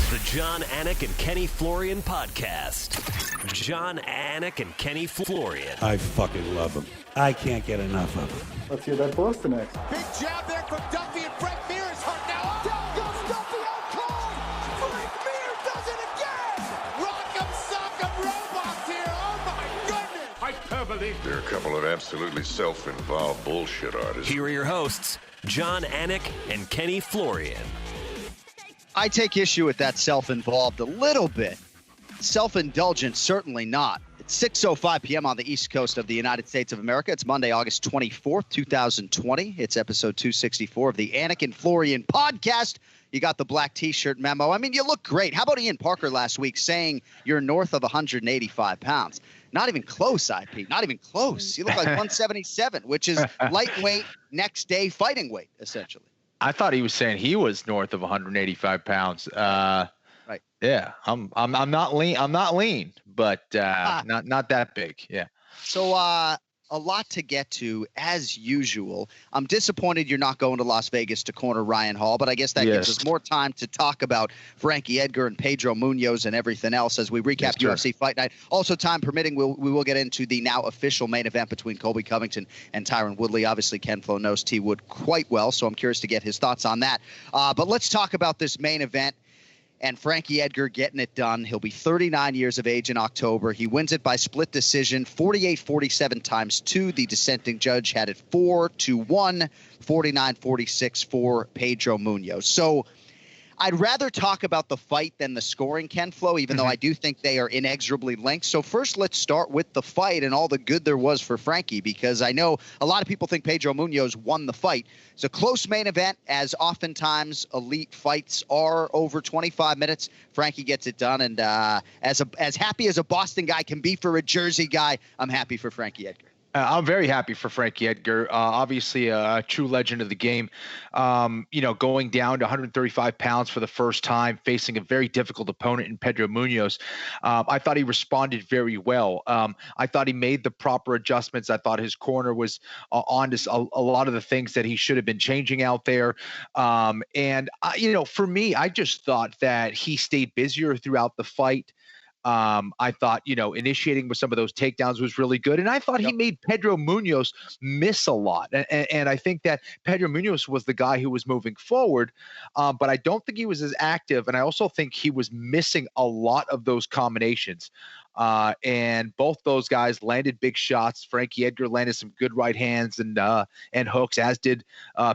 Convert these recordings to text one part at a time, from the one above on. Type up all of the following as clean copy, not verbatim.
The John, Anik, and Kenny Florian podcast. John, Anik, and Kenny Florian. I fucking love them. I can't get enough of them. Let's hear that Boston next. Big jab there from Duffy, and Frank Mir is hurt now. Down goes Duffy, out cold. Frank Mir does it again. Rock'em sock'em robots here. Oh my goodness. Hyperbole. There are a couple of absolutely self-involved bullshit artists. Here are your hosts, John, Anik, and Kenny Florian. I take issue with that self-involved a little bit. Self-indulgent, certainly not. It's 6:05 p.m. on the East Coast of the United States of America. It's Monday, August 24th, 2020. It's episode 264 of the Anik and Florian podcast. You got the black T-shirt memo. I mean, you look great. How about Ian Parker last week saying you're north of 185 pounds? Not even close, IP. Not even close. You look like 177, which is lightweight, next day fighting weight, essentially. I thought he was saying he was north of 185 pounds. Right. Yeah, I'm not lean. I'm not lean, but not that big. Yeah. So a lot to get to as usual. I'm disappointed you're not going to Las Vegas to corner Ryan Hall, but I guess that gives us more time to talk about Frankie Edgar and Pedro Munhoz and everything else as we recap UFC Fight Night. Also, time permitting, we will get into the now official main event between Colby Covington and Tyron Woodley. Obviously, Ken Flo knows T. Wood quite well, so I'm curious to get his thoughts on that. But let's talk about this main event. And Frankie Edgar getting it done. He'll be 39 years of age in October. He wins it by split decision, 48-47 times 2. The dissenting judge had it 4-1, 49-46 for Pedro Munhoz. So I'd rather talk about the fight than the scoring, Ken Flo, even though I do think they are inexorably linked. So first, let's start with the fight and all the good there was for Frankie, because I know a lot of people think Pedro Munhoz won the fight. It's a close main event, as oftentimes elite fights are over 25 minutes. Frankie gets it done, and as happy as a Boston guy can be for a Jersey guy, I'm happy for Frankie Edgar. I'm very happy for Frankie Edgar. Obviously a true legend of the game. Going down to 135 pounds for the first time, facing a very difficult opponent in Pedro Munhoz. I thought he responded very well. I thought he made the proper adjustments. I thought his corner was on to a lot of the things that he should have been changing out there. For me, I just thought that he stayed busier throughout the fight. I thought, initiating with some of those takedowns was really good. And I thought he made Pedro Munhoz miss a lot. And I think that Pedro Munhoz was the guy who was moving forward, but I don't think he was as active. And I also think he was missing a lot of those combinations. And both those guys landed big shots. Frankie Edgar landed some good right hands and hooks, as did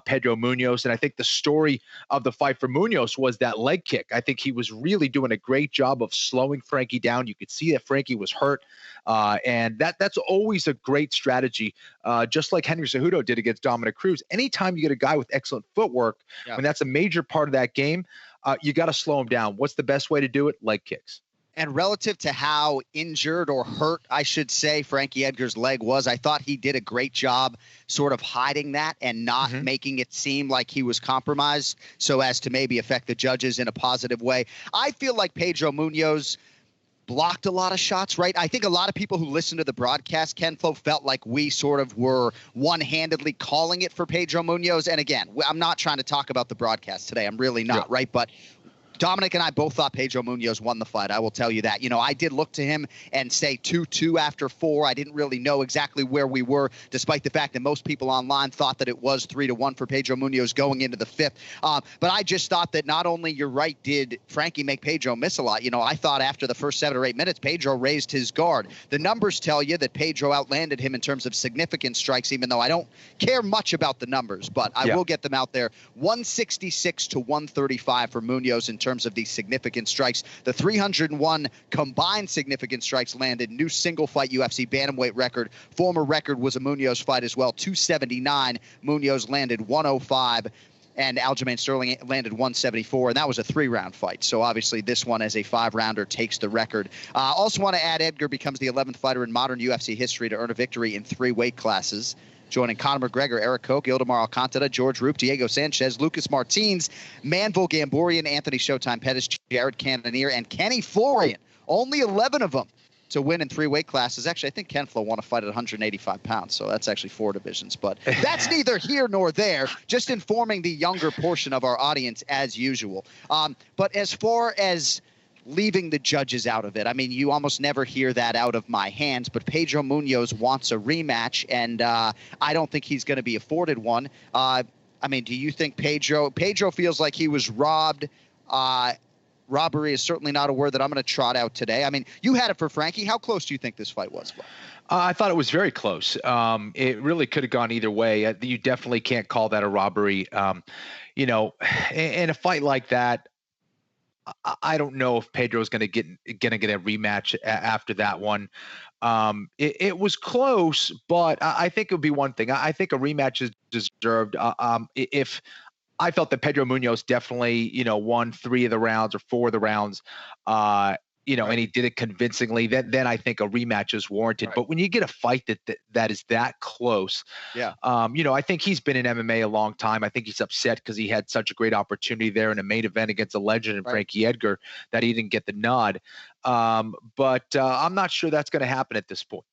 Pedro Munhoz. And I think the story of the fight for Munhoz was that leg kick. I think he was really doing a great job of slowing Frankie down. You could see that Frankie was hurt. And that's always a great strategy, just like Henry Cejudo did against Dominic Cruz. Anytime you get a guy with excellent footwork, and that's a major part of that game, you got to slow him down. What's the best way to do it? Leg kicks. And relative to how injured or hurt, I should say, Frankie Edgar's leg was, I thought he did a great job sort of hiding that and not making it seem like he was compromised so as to maybe affect the judges in a positive way. I feel like Pedro Munhoz blocked a lot of shots, right? I think a lot of people who listen to the broadcast, Ken Flo, felt like we sort of were one-handedly calling it for Pedro Munhoz. And again, I'm not trying to talk about the broadcast today. I'm really not, right? But Dominic and I both thought Pedro Munhoz won the fight. I will tell you that. I did look to him and say 2-2 after 4. I didn't really know exactly where we were, despite the fact that most people online thought that it was 3-1 for Pedro Munhoz going into the 5th. But I just thought that not only, you're right, did Frankie make Pedro miss a lot. I thought after the first 7 or 8 minutes, Pedro raised his guard. The numbers tell you that Pedro outlanded him in terms of significant strikes, even though I don't care much about the numbers, but I will get them out there. 166 to 135 for Munhoz in terms of the significant strikes. The 301 combined significant strikes landed. New single fight UFC bantamweight record. Former record was a Munhoz fight as well. 279. Munhoz landed 105. And Aljamain Sterling landed 174, and that was a 3-round fight. So obviously this one, as a 5-rounder, takes the record. Also want to add, Edgar becomes the 11th fighter in modern UFC history to earn a victory in 3 weight classes, joining Conor McGregor, Eric Koch, Ildemar Alcantara, George Roop, Diego Sanchez, Lucas Martins, Manvel Gamborian, Anthony Showtime Pettis, Jared Cannonier, and Kenny Florian. Only 11 of them to win in 3 weight classes. Actually, I think Ken Flo won a fight at 185 pounds, so that's actually 4 divisions. But that's neither here nor there, just informing the younger portion of our audience as usual. But as far as leaving the judges out of it, I mean, you almost never hear that out of my hands, but Pedro Munhoz wants a rematch, and I don't think he's going to be afforded one. I mean, do you think Pedro feels like he was robbed? Robbery is certainly not a word that I'm going to trot out today. I mean, you had it for Frankie. How close do you think this fight was, Flo? I thought it was very close. It really could have gone either way. You definitely can't call that a robbery. In a fight like that, I don't know if Pedro's going to get a rematch after that one. It was close, but I think it would be one thing. I think a rematch is deserved. If I felt that Pedro Munhoz definitely, won 3 of the rounds or 4 of the rounds, and he did it convincingly, then I think a rematch is warranted. Right. But when you get a fight that is that close, I think he's been in MMA a long time. I think he's upset because he had such a great opportunity there in a main event against a legend in Frankie Edgar that he didn't get the nod. But I'm not sure that's going to happen at this point.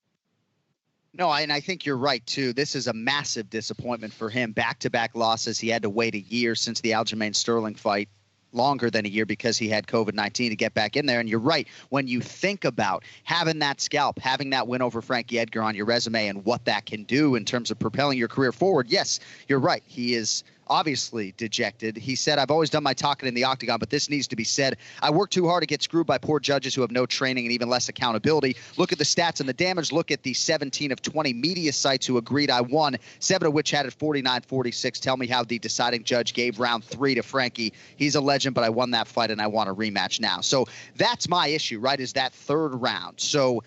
No, and I think you're right, too. This is a massive disappointment for him. Back-to-back losses. He had to wait a year since the Aljamain Sterling fight, longer than a year because he had COVID-19 to get back in there. And you're right. When you think about having that scalp, having that win over Frankie Edgar on your resume and what that can do in terms of propelling your career forward, yes, you're right. He is obviously dejected. He said, "I've always done my talking in the octagon, but this needs to be said. I work too hard to get screwed by poor judges who have no training and even less accountability. Look at the stats and the damage. Look at the 17 of 20 media sites who agreed I won, 7 of which had it 49-46. Tell me how the deciding judge gave round 3 to Frankie. He's a legend, but I won that fight and I want a rematch now." So that's my issue, right, is that 3rd round. So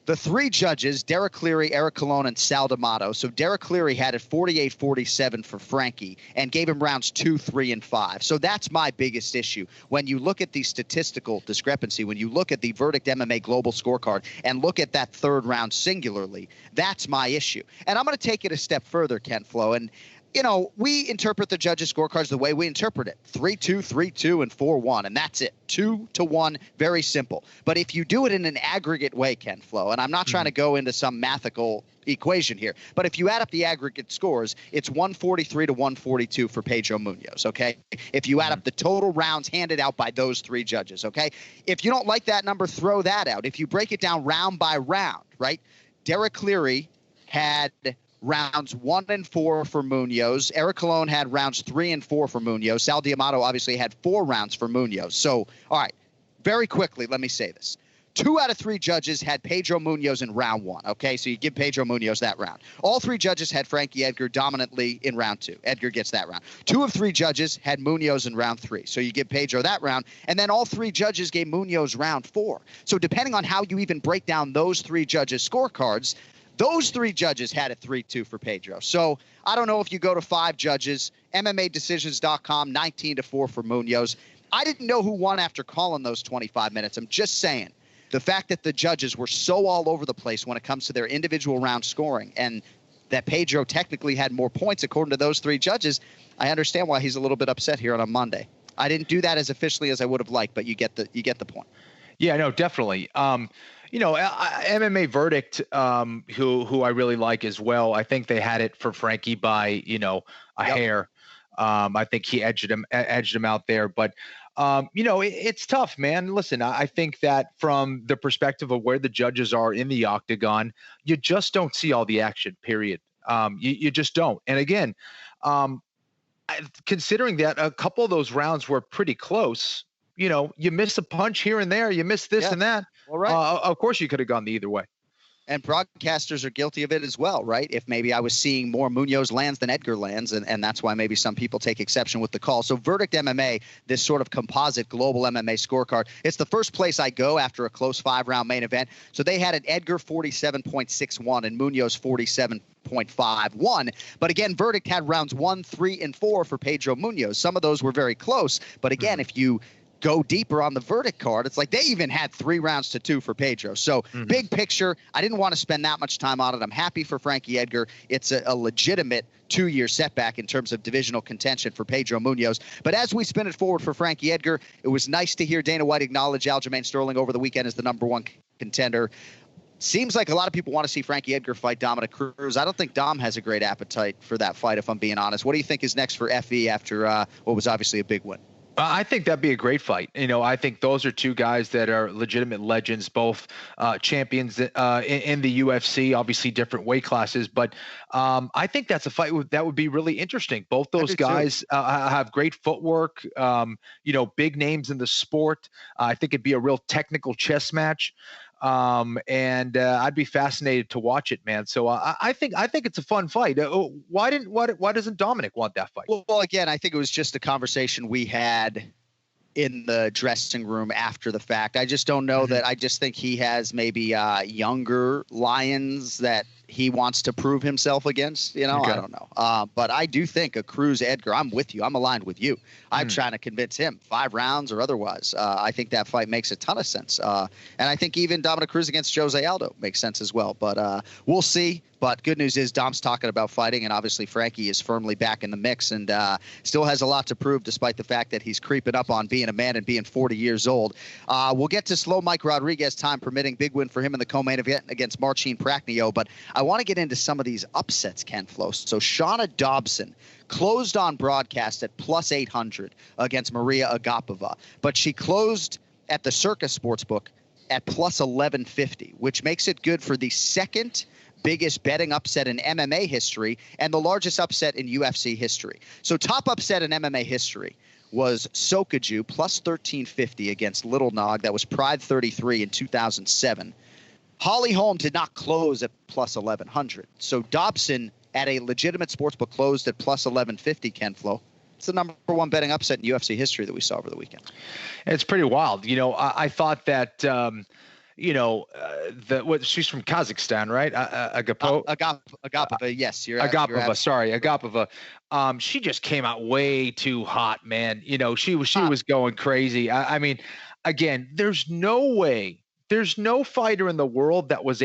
the 3 judges, Derek Cleary, Eric Colon, and Sal D'Amato. So Derek Cleary had it 48-47 for Frankie and gave him rounds 2, 3, and 5. So that's my biggest issue. When you look at the statistical discrepancy, when you look at the Verdict MMA Global Scorecard and look at that 3rd round singularly, that's my issue. And I'm going to take it a step further, Ken Flo. And we interpret the judges' scorecards the way we interpret it. 3-2, 3-2, and 4-1, and that's it. 2-1, very simple. But if you do it in an aggregate way, Ken Flo, and I'm not trying to go into some mathematical equation here, but if you add up the aggregate scores, it's 143-142 for Pedro Munhoz, okay? If you add up the total rounds handed out by those 3 judges, okay? If you don't like that number, throw that out. If you break it down round by round, right? Derek Cleary had rounds 1 and 4 for Munhoz. Eric Colon had rounds 3 and 4 for Munhoz. Sal D'Amato obviously had 4 rounds for Munhoz. So, all right, very quickly, let me say this. 2 out of 3 judges had Pedro Munhoz in round 1, okay? So you give Pedro Munhoz that round. All 3 judges had Frankie Edgar dominantly in round 2. Edgar gets that round. 2 of 3 judges had Munhoz in round 3. So you give Pedro that round. And then all 3 judges gave Munhoz round 4. So depending on how you even break down those 3 judges' scorecards, those 3 judges had it 3-2 for Pedro. So I don't know if you go to 5 judges, MMAdecisions.com, 19-4 for Munhoz. I didn't know who won after calling those 25 minutes. I'm just saying the fact that the judges were so all over the place when it comes to their individual round scoring and that Pedro technically had more points according to those 3 judges, I understand why he's a little bit upset here on a Monday. I didn't do that as officially as I would have liked, but you get the point. Yeah, no, definitely. MMA Verdict, who I really like as well. I think they had it for Frankie by, a hair. I think he edged him out there. But, it's tough, man. Listen, I think that from the perspective of where the judges are in the octagon, you just don't see all the action, period. You just don't. And again, considering that a couple of those rounds were pretty close, you miss a punch here and there, you miss this and that. All right. Of course you could have gone the either way. And broadcasters are guilty of it as well, right? If maybe I was seeing more Munhoz lands than Edgar lands, and that's why maybe some people take exception with the call. So Verdict MMA, this sort of composite global MMA scorecard, it's the first place I go after a close 5-round main event. So they had an Edgar 47.61 and Munhoz 47.51. But again, Verdict had rounds 1, 3, and 4 for Pedro Munhoz. Some of those were very close. But again, if you go deeper on the Verdict card, it's like they even had 3 rounds to 2 for Pedro. So big picture, I didn't want to spend that much time on it. I'm happy for Frankie Edgar. It's a legitimate 2-year setback in terms of divisional contention for Pedro Munhoz. But as we spin it forward for Frankie Edgar, it was nice to hear Dana White acknowledge Aljamain Sterling over the weekend as the #1 contender. Seems like a lot of people want to see Frankie Edgar fight Dominic Cruz. I don't think Dom has a great appetite for that fight, if I'm being honest. What do you think is next for FE after what was obviously a big win? I think that'd be a great fight. I think those are two guys that are legitimate legends, both champions in the UFC, obviously different weight classes. But I think that's a fight that would be really interesting. Both those guys have great footwork, big names in the sport. I think it'd be a real technical chess match. And I'd be fascinated to watch it, man. So I think it's a fun fight. Why doesn't Dominic want that fight? Well, again, I think it was just a conversation we had in the dressing room after the fact. I just don't know that. I just think he has maybe younger lions that he wants to prove himself against. Okay. I don't know. But I do think a Cruz Edgar, I'm with you. I'm aligned with you. I'm trying to convince him 5 rounds or otherwise. I think that fight makes a ton of sense. And I think even Dominic Cruz against Jose Aldo makes sense as well. But we'll see. But good news is Dom's talking about fighting, and obviously Frankie is firmly back in the mix and still has a lot to prove despite the fact that he's creeping up on being a man and being 40 years old. We'll get to slow Mike Rodriguez, time permitting. Big win for him in the co-main event against Marcin Prachnio. But I want to get into some of these upsets, Ken Flo. So Shana Dobson closed on broadcast at plus 800 against Maria Agapova, but she closed at the Circus Sportsbook at plus 1150, which makes it good for the second biggest betting upset in MMA history and the largest upset in UFC history. So top upset in MMA history was Sokaju plus 1350 against Little Nog. That was Pride 33 in 2007. Holly Holm did not close at plus 1100. So Dobson at a legitimate sportsbook closed at plus 1150, Ken Flo. It's the number one betting upset in UFC history that we saw over the weekend. It's pretty wild. I thought that she's from Kazakhstan, right? Agapova. Yes, Agapova. She just came out way too hot, man. She was going crazy. I mean, again, there's no fighter in the world that was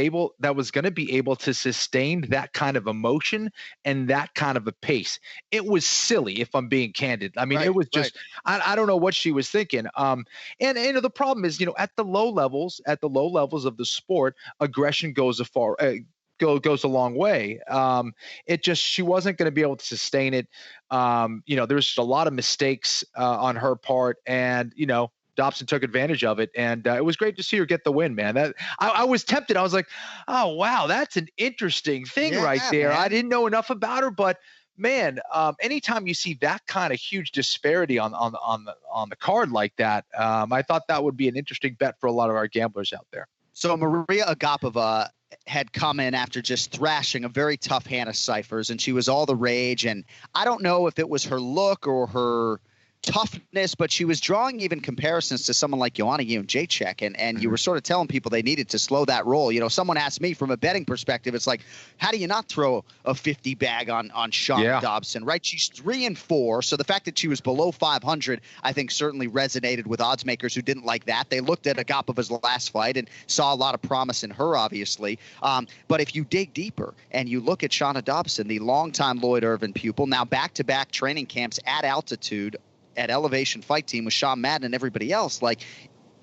going to be able to sustain that kind of emotion and that kind of a pace. It was silly, if I'm being candid. I mean, it was just, I don't know what she was thinking. And the problem is, at the low levels of the sport, aggression goes a long way. She wasn't going to be able to sustain it. There's a lot of mistakes on her part, and Dobson took advantage of it, and it was great to see her get the win, man. That I was tempted. I was like, oh wow, that's an interesting thing there. Man. I didn't know enough about her, but man, anytime you see that kind of huge disparity on the card like that, I thought that would be an interesting bet for a lot of our gamblers out there. So Maria Agapova had come in after just thrashing a very tough Hannah Cifers, and she was all the rage. And I don't know if it was her look or her toughness, but she was drawing even comparisons to someone like Joanna Jędrzejczyk, and you were sort of telling people they needed to slow that roll. Someone asked me from a betting perspective, it's like, how do you not throw a 50 bag on Shana Dobson, right? She's 3-4, so the fact that she was below 500, I think certainly resonated with odds makers who didn't like that. They looked at Agapova's last fight and saw a lot of promise in her, obviously. But if you dig deeper and you look at Shana Dobson, the longtime Lloyd Irvin pupil, now back-to-back training camps at altitude at Elevation Fight Team with Sean Madden and everybody else,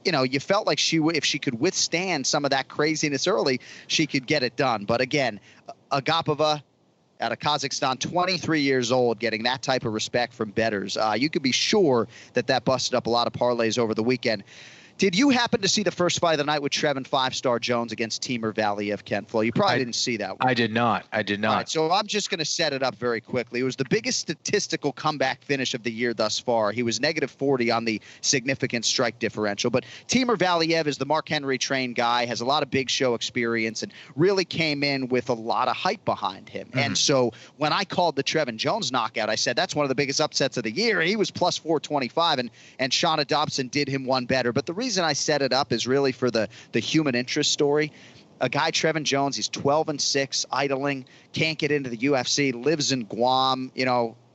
you felt like if she could withstand some of that craziness early, she could get it done. But again, Agapova out of Kazakhstan, 23 years old, getting that type of respect from bettors. You could be sure that busted up a lot of parlays over the weekend. Did you happen to see the first fight of the night with Trevin 5-Star Jones against Timur Valiev, Ken Flo? You probably didn't see that one. I did not. All right, so I'm just going to set it up very quickly. It was the biggest statistical comeback finish of the year thus far. He was -40 on the significant strike differential. But Timur Valiev is the Mark Henry trained guy, has a lot of big show experience, and really came in with a lot of hype behind him. And so when I called the Trevin Jones knockout, I said that's one of the biggest upsets of the year. He was plus 425, and Shana Dobson did him one better. But the reason I set it up is really for the human interest story. A guy, Trevin Jones, he's 12-6, idling, can't get into the UFC, lives in Guam,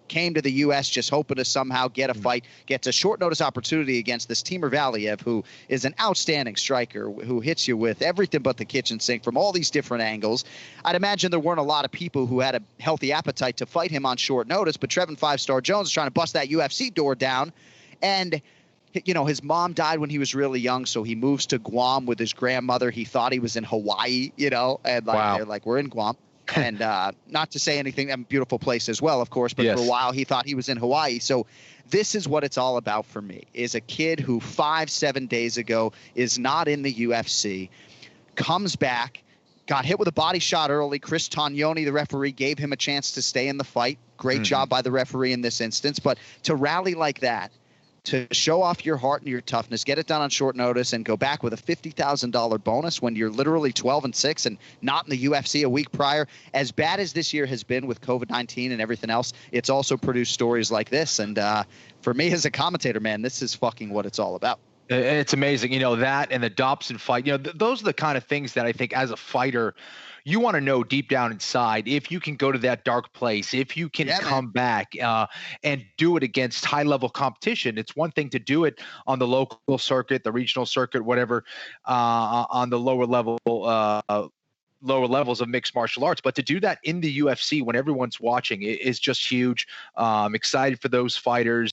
came to the U.S. just hoping to somehow get a fight, gets a short notice opportunity against this Timur Valiev, who is an outstanding striker, who hits you with everything but the kitchen sink from all these different angles. I'd imagine there weren't a lot of people who had a healthy appetite to fight him on short notice, but Trevin 5-Star Jones is trying to bust that UFC door down. And his mom died when he was really young, so he moves to Guam with his grandmother. He thought he was in Hawaii, and Wow. they're like, we're in Guam. And not to say anything, beautiful place as well, of course, but Yes. for a while he thought he was in Hawaii. So this is what it's all about for me, is a kid who 5-7 days ago is not in the UFC, comes back, got hit with a body shot early. Chris Tognoni, the referee, gave him a chance to stay in the fight. Great job by the referee in this instance. But to rally like that, to show off your heart and your toughness, get it done on short notice, and go back with a $50,000 bonus when you're literally 12-6 and not in the UFC a week prior. As bad as this year has been with COVID-19 and everything else, it's also produced stories like this. And for me as a commentator, man, this is fucking what it's all about. It's amazing, that and the Dobson fight. Those are the kind of things that I think as a fighter, you want to know deep down inside if you can go to that dark place, if you can come back and do it against high-level competition. It's one thing to do it on the local circuit, the regional circuit, whatever, on the lower levels of mixed martial arts, but to do that in the UFC when everyone's watching is just huge. Excited for those fighters.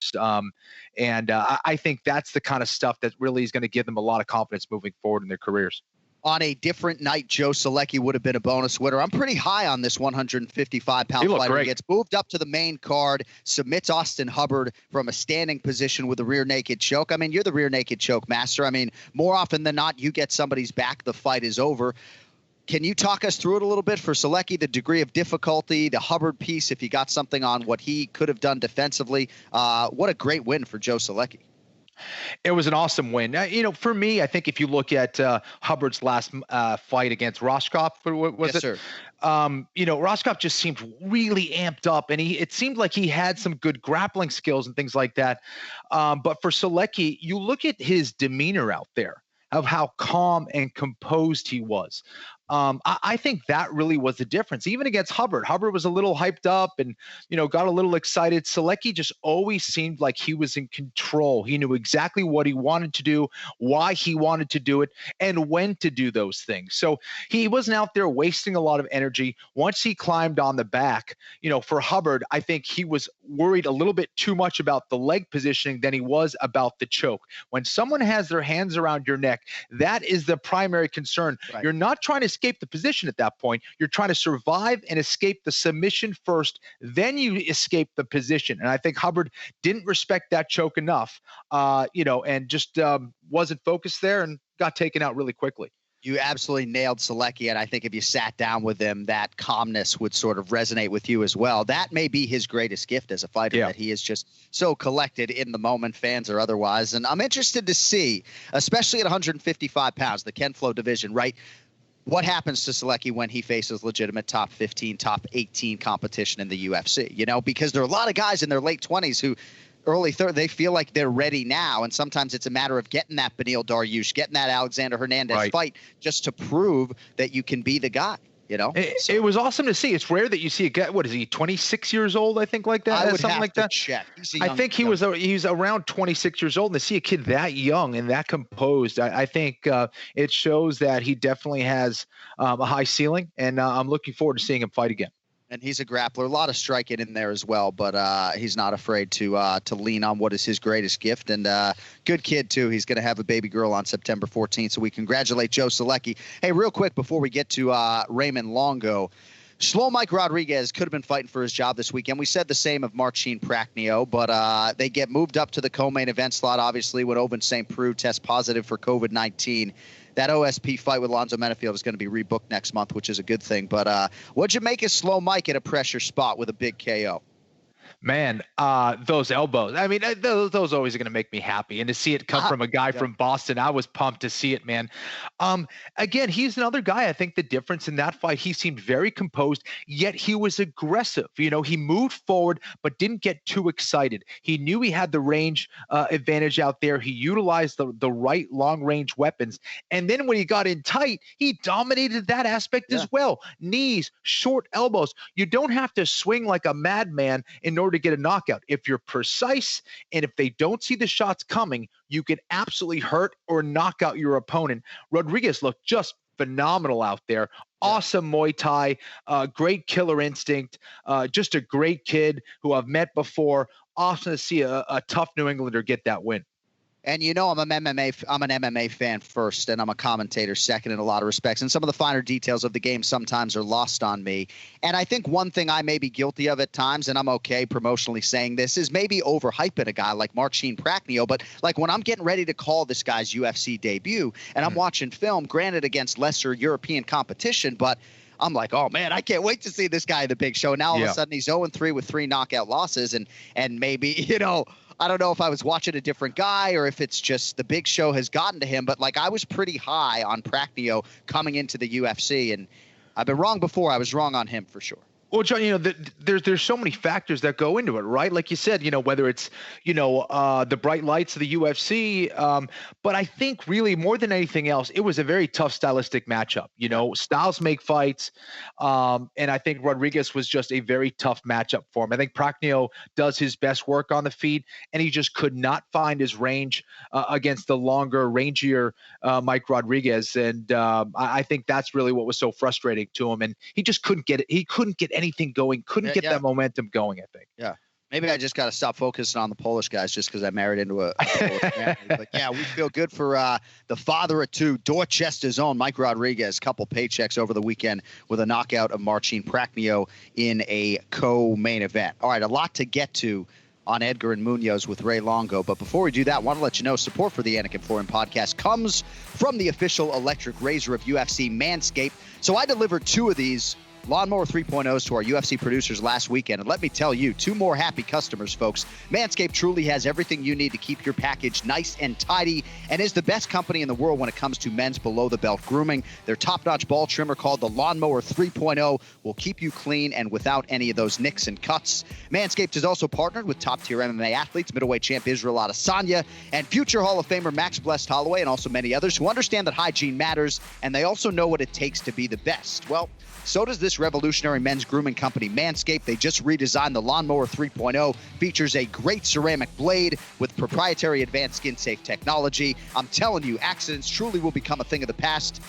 And I think that's the kind of stuff that really is going to give them a lot of confidence moving forward in their careers. On a different night, Joe Solecki would have been a bonus winner. I'm pretty high on this 155-pound fighter. Great. He gets moved up to the main card, submits Austin Hubbard from a standing position with a rear naked choke. I mean, you're the rear naked choke master. I mean, more often than not, you get somebody's back, the fight is over. Can you talk us through it a little bit for Solecki, the degree of difficulty, the Hubbard piece, if you got something on what he could have done defensively? What a great win for Joe Solecki. It was an awesome win. For me, I think if you look at Hubbard's last fight against Roscoff, Yes, sir. Roscoff just seemed really amped up, and it seemed like he had some good grappling skills and things like that. But for Solecki, you look at his demeanor out there, of how calm and composed he was. I think that really was the difference. Even against Hubbard, Hubbard was a little hyped up and, got a little excited. Solecki just always seemed like he was in control. He knew exactly what he wanted to do, why he wanted to do it, and when to do those things. So he wasn't out there wasting a lot of energy. Once he climbed on the back, for Hubbard, I think he was worried a little bit too much about the leg positioning than he was about the choke. When someone has their hands around your neck, that is the primary concern. Right. You're not trying to escape the position at that point. You're trying to survive and escape the submission first, then you escape the position. And I think Hubbard didn't respect that choke enough, and just wasn't focused there and got taken out really quickly. You absolutely nailed Solecki, and I think if you sat down with him, that calmness would sort of resonate with you as well. That may be his greatest gift as a fighter, that he is just so collected in the moment, fans or otherwise. And I'm interested to see, especially at 155 pounds, the Ken Flo division, right? What happens to Solecki when he faces legitimate top 15, top 18 competition in the UFC? Because there are a lot of guys in their late 20s who early third, they feel like they're ready now. And sometimes it's a matter of getting that Beneil Dariush, getting that Alexander Hernandez fight just to prove that you can be the guy. It was awesome to see. It's rare that you see a guy. What is he? 26 years old, I think, like that. I would something have like to that. check. I think he's around 26 years old. And to see a kid that young and that composed, I think it shows that he definitely has a high ceiling. And I'm looking forward to seeing him fight again. And he's a grappler, a lot of striking in there as well, but he's not afraid to lean on what is his greatest gift. And good kid, too. He's going to have a baby girl on September 14th, so we congratulate Joe Solecki. Hey, real quick, before we get to Raymond Longo, Slow Mike Rodriguez could have been fighting for his job this weekend. We said the same of Marcin Prachnio, but they get moved up to the co-main event slot, obviously, when Ovince St. Preux tests positive for COVID-19. That OSP fight with Lonzo Menefield is going to be rebooked next month, which is a good thing. But what'd you make of Slow Mike at a pressure spot with a big KO? Man, those elbows. I mean, those always are going to make me happy. And to see it come from a guy from Boston, I was pumped to see it, man. Again, he's another guy. I think the difference in that fight, he seemed very composed, yet he was aggressive. He moved forward, but didn't get too excited. He knew he had the range advantage out there. He utilized the right long-range weapons. And then when he got in tight, he dominated that aspect as well. Knees, short elbows. You don't have to swing like a madman in order to get a knockout. If you're precise and if they don't see the shots coming, you can absolutely hurt or knock out your opponent. Rodriguez looked just phenomenal out there. Awesome Muay Thai, great killer instinct, just a great kid who I've met before. Awesome to see a tough New Englander get that win. And I'm an MMA fan first, and I'm a commentator second in a lot of respects. And some of the finer details of the game sometimes are lost on me. And I think one thing I may be guilty of at times, and I'm okay promotionally saying this, is maybe overhyping a guy like Marcin Prachnio. But like when I'm getting ready to call this guy's UFC debut, and I'm watching film, granted against lesser European competition, but I'm like, oh man, I can't wait to see this guy at the big show. Now all of a sudden he's 0-3 with 3 knockout losses, and maybe I don't know if I was watching a different guy or if it's just the big show has gotten to him, but like I was pretty high on Prachnio coming into the UFC, and I've been wrong before. I was wrong on him for sure. Well, John, there's so many factors that go into it, right? Like you said, whether it's, the bright lights of the UFC. But I think really more than anything else, it was a very tough stylistic matchup. Styles make fights. And I think Rodriguez was just a very tough matchup for him. I think Prachnio does his best work on the feet, and he just could not find his range against the longer, rangier Mike Rodriguez. And I think that's really what was so frustrating to him. And he just couldn't get it. He couldn't get anything going, couldn't get that momentum going, I think. Yeah. Maybe I just got to stop focusing on the Polish guys just because I married into a Polish family. But yeah, we feel good for the father of 2, Dorchester's own Mike Rodriguez. Couple paychecks over the weekend with a knockout of Marcin Prachnio in a co-main event. All right, a lot to get to on Edgar and Munhoz with Ray Longo. But before we do that, I want to let you know support for the Anik and Florian podcast comes from the official electric razor of UFC, Manscaped. So I delivered 2 of these Lawnmower 3.0s to our UFC producers last weekend. And let me tell you, 2 more happy customers, folks. Manscaped truly has everything you need to keep your package nice and tidy and is the best company in the world when it comes to men's below-the-belt grooming. Their top-notch ball trimmer called the Lawnmower 3.0 will keep you clean and without any of those nicks and cuts. Manscaped has also partnered with top-tier MMA athletes, middleweight champ Israel Adesanya, and future Hall of Famer Max Blessed Holloway, and also many others who understand that hygiene matters, and they also know what it takes to be the best. Well, so does this revolutionary men's grooming company, Manscaped. They just redesigned the Lawnmower 3.0. Features a great ceramic blade with proprietary advanced skin-safe technology. I'm telling you, accidents truly will become a thing of the past.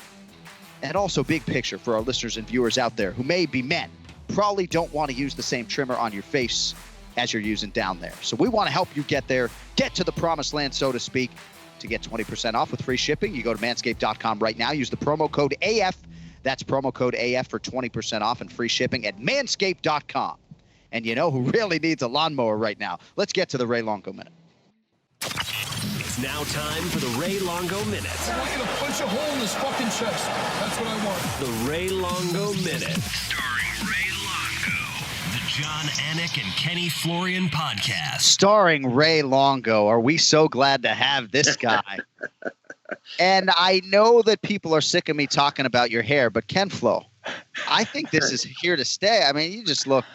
And also, big picture for our listeners and viewers out there who may be men, probably don't want to use the same trimmer on your face as you're using down there. So we want to help you get there, get to the promised land, so to speak. To get 20% off with free shipping, you go to manscaped.com right now. Use the promo code AF. That's promo code AF for 20% off and free shipping at manscaped.com. And you know who really needs a lawnmower right now? Let's get to the Ray Longo Minute. It's now time for the Ray Longo Minute. I want you to punch a hole in his fucking chest. That's what I want. The Ray Longo Minute. Starring Ray Longo. The John Anik and Kenny Florian podcast. Starring Ray Longo. Are we so glad to have this guy? And I know that people are sick of me talking about your hair, but Ken Flo, I think this is here to stay. I mean, you just look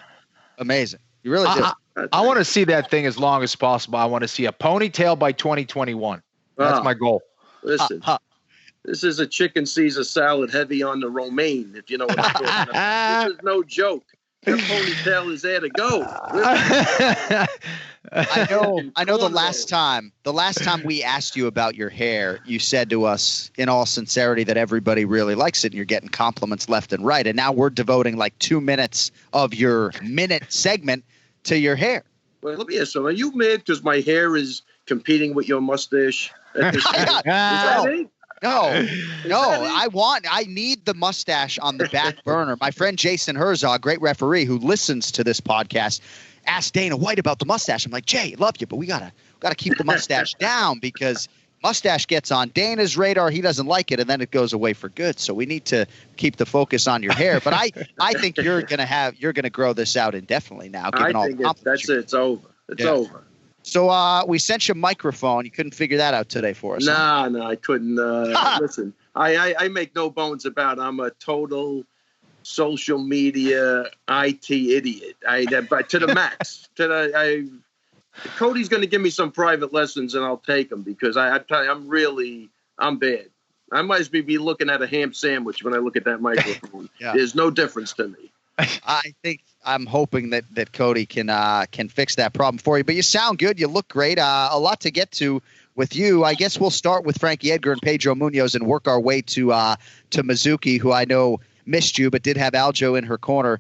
amazing. You really do. I want to see that thing as long as possible. I want to see a ponytail by 2021. That's my goal. Listen, this is a chicken Caesar salad heavy on the romaine, if you know what I'm talking about. This is no joke. That ponytail is there to go. I know the last time we asked you about your hair, you said to us in all sincerity that everybody really likes it and you're getting compliments left and right. And now we're devoting like 2 minutes of your minute segment to your hair. Well, let me ask you, are you mad because my hair is competing with your mustache at this time? Is that it? No, I need the mustache on the back burner. My friend Jason Herzog, great referee who listens to this podcast, asked Dana White about the mustache. I'm like, Jay, love you, but we gotta keep the mustache down because mustache gets on Dana's radar. He doesn't like it, and then it goes away for good. So we need to keep the focus on your hair. But I think you're gonna grow this out indefinitely now. That's it. It's over. It's over. So we sent you a microphone. You couldn't figure that out today for us. No, I couldn't. Listen, I make no bones about it. I'm a total social media IT idiot. But to the max. Cody's going to give me some private lessons, and I'll take them because I tell you, I'm bad. I might as well be looking at a ham sandwich when I look at that microphone. There's no difference to me. I'm hoping that Cody can fix that problem for you. But you sound good. You look great. A lot to get to with you. I guess we'll start with Frankie Edgar and Pedro Munhoz and work our way to Mizuki, who I know missed you but did have Aljo in her corner.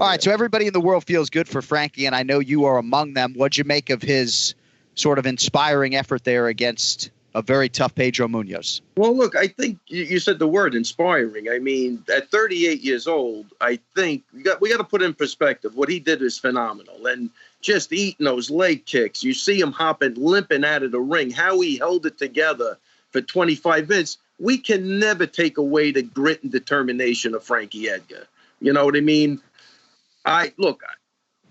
All right, so everybody in the world feels good for Frankie, and I know you are among them. What'd you make of his sort of inspiring effort there against a very tough Pedro Munhoz. Well, look, I think you said the word inspiring. I mean, at 38 years old, I think we got to put in perspective. What he did is phenomenal. And just eating those leg kicks, you see him hopping, limping out of the ring, how he held it together for 25 minutes. We can never take away the grit and determination of Frankie Edgar. You know what I mean?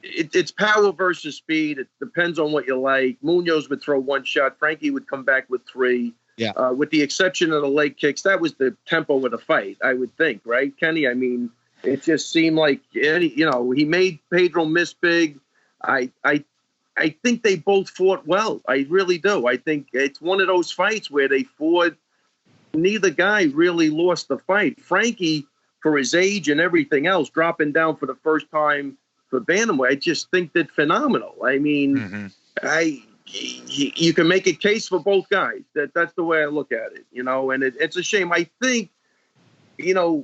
It's power versus speed. It depends on what you like. Munhoz would throw one shot. Frankie would come back with three. Yeah. With the exception of the leg kicks, that was the tempo of the fight, I would think, right, Kenny? I mean, it just seemed like, he made Pedro miss big. I think they both fought well. I really do. I think it's one of those fights where they fought. Neither guy really lost the fight. Frankie, for his age and everything else, dropping down for the first time for Bantamweight, I just think did phenomenal. I mean, you can make a case for both guys. That's the way I look at it, and it's a shame. I think,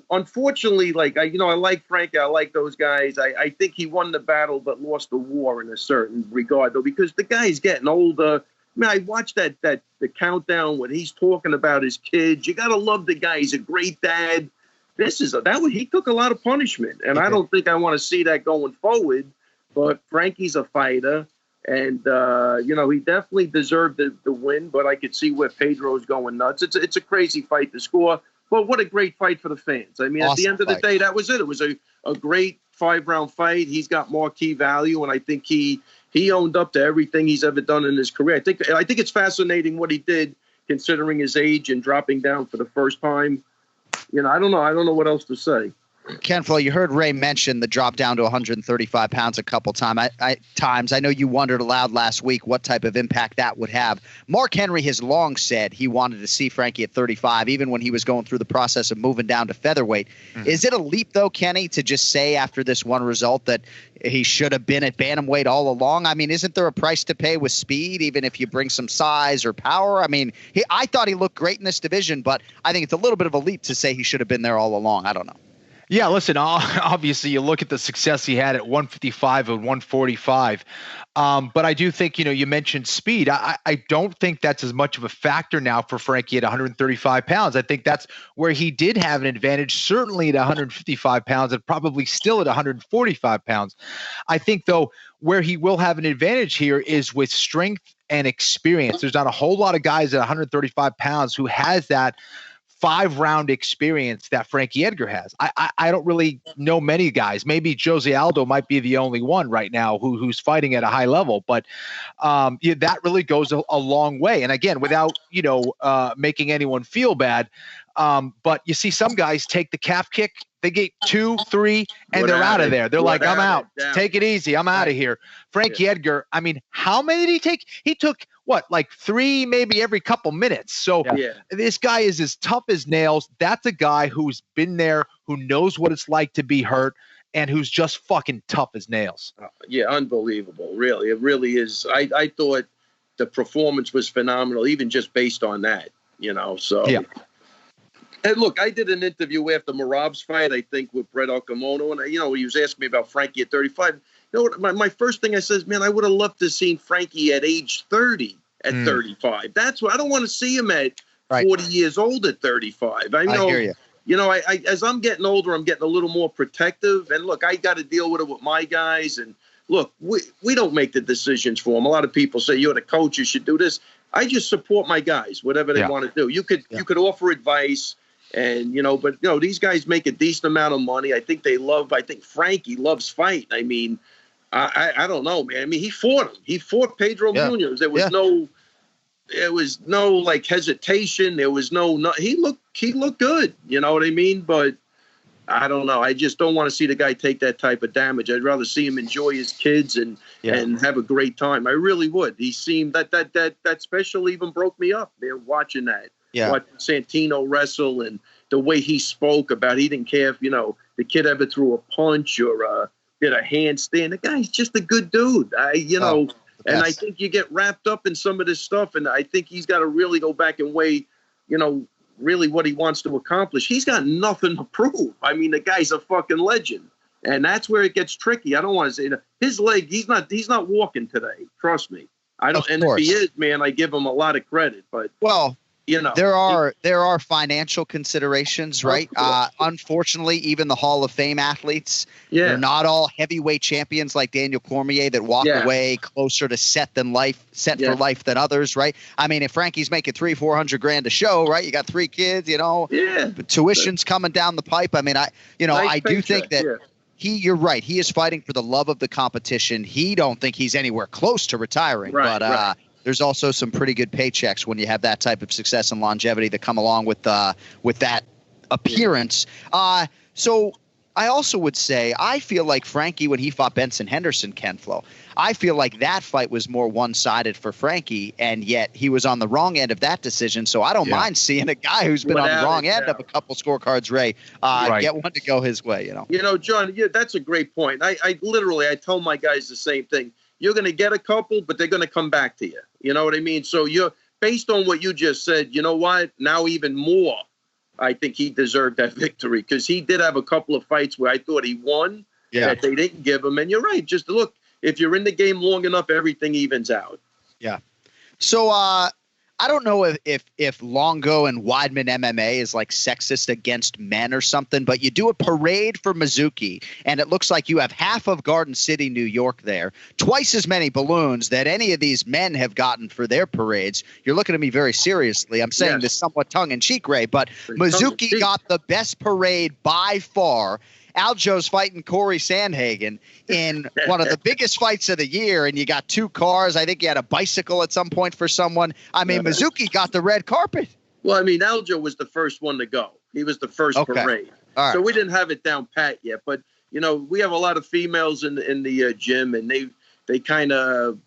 unfortunately, I like Frankie. I like those guys. I think he won the battle but lost the war in a certain regard, though, because the guy's getting older. I mean, I watched the countdown when he's talking about his kids. You got to love the guy. He's a great dad. He took a lot of punishment, and I don't think I want to see that going forward. But Frankie's a fighter, and he definitely deserved the win. But I could see where Pedro's going nuts. It's a crazy fight to score, but what a great fight for the fans. I mean, awesome at the end of the day, that was it. It was a great 5-round fight. He's got marquee value, and I think he owned up to everything he's ever done in his career. I think it's fascinating what he did, considering his age and dropping down for the first time. I don't know what else to say. Ken Flo, you heard Ray mention the drop down to 135 pounds a couple times. I know you wondered aloud last week what type of impact that would have. Mark Henry has long said he wanted to see Frankie at 35, even when he was going through the process of moving down to featherweight. Is it a leap, though, Kenny, to just say after this one result that he should have been at bantamweight all along? I mean, isn't there a price to pay with speed, even if you bring some size or power? I mean, I thought he looked great in this division, but I think it's a little bit of a leap to say he should have been there all along. I don't know. Yeah, listen, obviously you look at the success he had at 155 and 145. But I do think, you mentioned speed. I don't think that's as much of a factor now for Frankie at 135 pounds. I think that's where he did have an advantage, certainly at 155 pounds and probably still at 145 pounds. I think, though, where he will have an advantage here is with strength and experience. There's not a whole lot of guys at 135 pounds who has that 5-round experience that Frankie Edgar has. I don't really know many guys. Maybe Jose Aldo might be the only one right now who's fighting at a high level, but that really goes a long way. And again, without making anyone feel bad, but you see some guys take the calf kick, they get 2, 3, and they're out of there. They're like, I'm out. Take it easy. I'm out of here. Frankie Edgar, I mean, how many did he take? He took, like 3 maybe every couple minutes. So this guy is as tough as nails. That's a guy who's been there, who knows what it's like to be hurt, and who's just fucking tough as nails. Unbelievable. Really. It really is. I thought the performance was phenomenal, even just based on that, so. Yeah. And look, I did an interview after Marab's fight, I think, with Brett Okamoto, and he was asking me about Frankie at 35. You know what? My first thing I says, man, I would have loved to have seen Frankie at age 30 at 35. That's what I don't want to see him at 40 years old at 35. I hear you. I as I'm getting older, I'm getting a little more protective. And look, I got to deal with it with my guys. And look, we don't make the decisions for them. A lot of people say you're the coach, you should do this. I just support my guys, whatever they want to do. You could offer advice. And, but, these guys make a decent amount of money. I think Frankie loves fight. I mean, I don't know, man. I mean, he fought him. He fought Pedro Munhoz. There was no like hesitation. There was no, he looked good. You know what I mean? But I don't know. I just don't want to see the guy take that type of damage. I'd rather see him enjoy his kids and have a great time. I really would. He seemed that special even broke me up, man, watching that. Watching Santino wrestle and the way he spoke about he didn't care if, the kid ever threw a punch or did a handstand. The guy's just a good dude. And I think you get wrapped up in some of this stuff, and I think he's got to really go back and weigh, really what he wants to accomplish. He's got nothing to prove. I mean, the guy's a fucking legend, and that's where it gets tricky. I don't want to say that his leg. He's not walking today. Trust me. I don't. And if he is, man, I give him a lot of credit. But there are financial considerations, right? Unfortunately, even the Hall of Fame athletes, they're not all heavyweight champions like Daniel Cormier that walk away closer to set for life than others, right? I mean, if Frankie's making $300-400 grand a show, right? You got 3 kids, tuition's coming down the pipe. I mean, I do think that you're right. He is fighting for the love of the competition. He don't think he's anywhere close to retiring, there's also some pretty good paychecks when you have that type of success and longevity that come along with that appearance. So I also would say I feel like Frankie, when he fought Benson Henderson, Ken Flo, I feel like that fight was more one-sided for Frankie, and yet he was on the wrong end of that decision. So I don't mind seeing a guy who's been on the wrong end of a couple scorecards, Ray, get one to go his way. John, that's a great point. I tell my guys the same thing. You're going to get a couple, but they're going to come back to you. You know what I mean? So you're based on what you just said. You know what? Now even more, I think he deserved that victory because he did have a couple of fights where I thought he won that they didn't give him. And you're right. Just look, if you're in the game long enough, everything evens out. Yeah. So I don't know if Longo and Weidman MMA is like sexist against men or something, but you do a parade for Mizuki, and it looks like you have half of Garden City, New York there, twice as many balloons that any of these men have gotten for their parades. You're looking at me very seriously. I'm saying this somewhat tongue-in-cheek, Ray, but Mizuki got the best parade by far. Aljo's fighting Corey Sandhagen in one of the biggest fights of the year, and you got 2 cars. I think you had a bicycle at some point for someone. I mean, Mizuki got the red carpet. Well, I mean, Aljo was the first one to go. He was the first parade. All right. So we didn't have it down pat yet. But, we have a lot of females in the gym, and they kind of,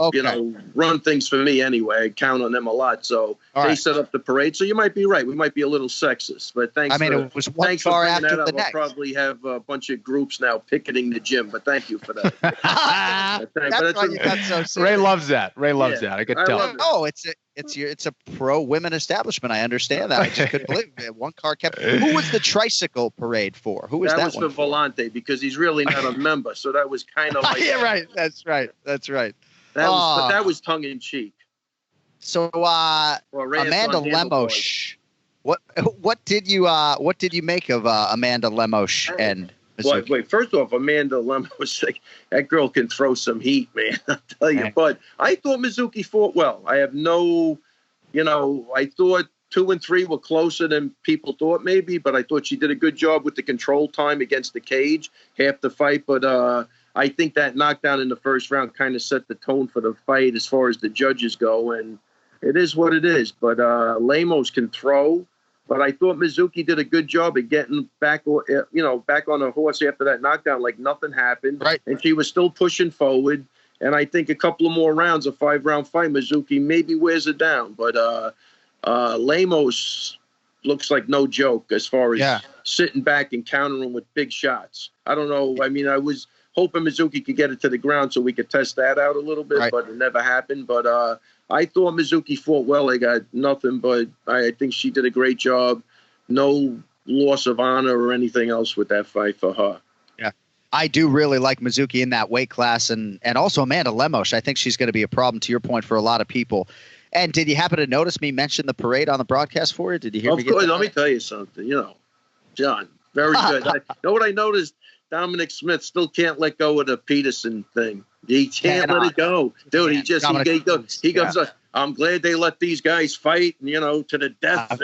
run things for me anyway. I count on them a lot. So they set up the parade. So you might be right. We might be a little sexist. But it was one car after the next. We'll probably have a bunch of groups now picketing the gym. But thank you for that. That's why you got so serious. Ray loves that. That. I could tell. Oh, it's a pro-women establishment. I understand that. I just couldn't believe it. One car kept. Who was the tricycle parade for? Who was that? That was for Volante because he's really not a member. So that was kind of like. Yeah, right. That's right. That was tongue in cheek. So Amanda Lemos, what did you make of Amanda Lemos and? Wait, first off, Amanda Lemos, that girl can throw some heat, man. I'll tell you. But I thought Mizuki fought well. I have I thought 2 and 3 were closer than people thought maybe, but I thought she did a good job with the control time against the cage, half the fight. But I think that knockdown in the first round kind of set the tone for the fight as far as the judges go. And it is what it is. But Lemos can throw. But I thought Mizuki did a good job of getting back on a horse after that knockdown, like nothing happened. Right. And she was still pushing forward. And I think a couple of more rounds, a 5-round fight, Mizuki maybe wears it down. But Lemos looks like no joke as far as sitting back and countering with big shots. I don't know. I mean, I was hoping Mizuki could get it to the ground so we could test that out a little bit, but it never happened. But I thought Mizuki fought well. I got nothing, but I think she did a great job. No loss of honor or anything else with that fight for her. Yeah, I do really like Mizuki in that weight class, and also Amanda Lemos. I think she's going to be a problem, to your point, for a lot of people. And did you happen to notice me mention the parade on the broadcast for you? Did you hear me? Of course. Let me tell you something. John, very good. You know what I noticed? Dominic Smith still can't let go of the Peterson thing. He can't let it go. Dude, he goes, I'm glad they let these guys fight, to the death.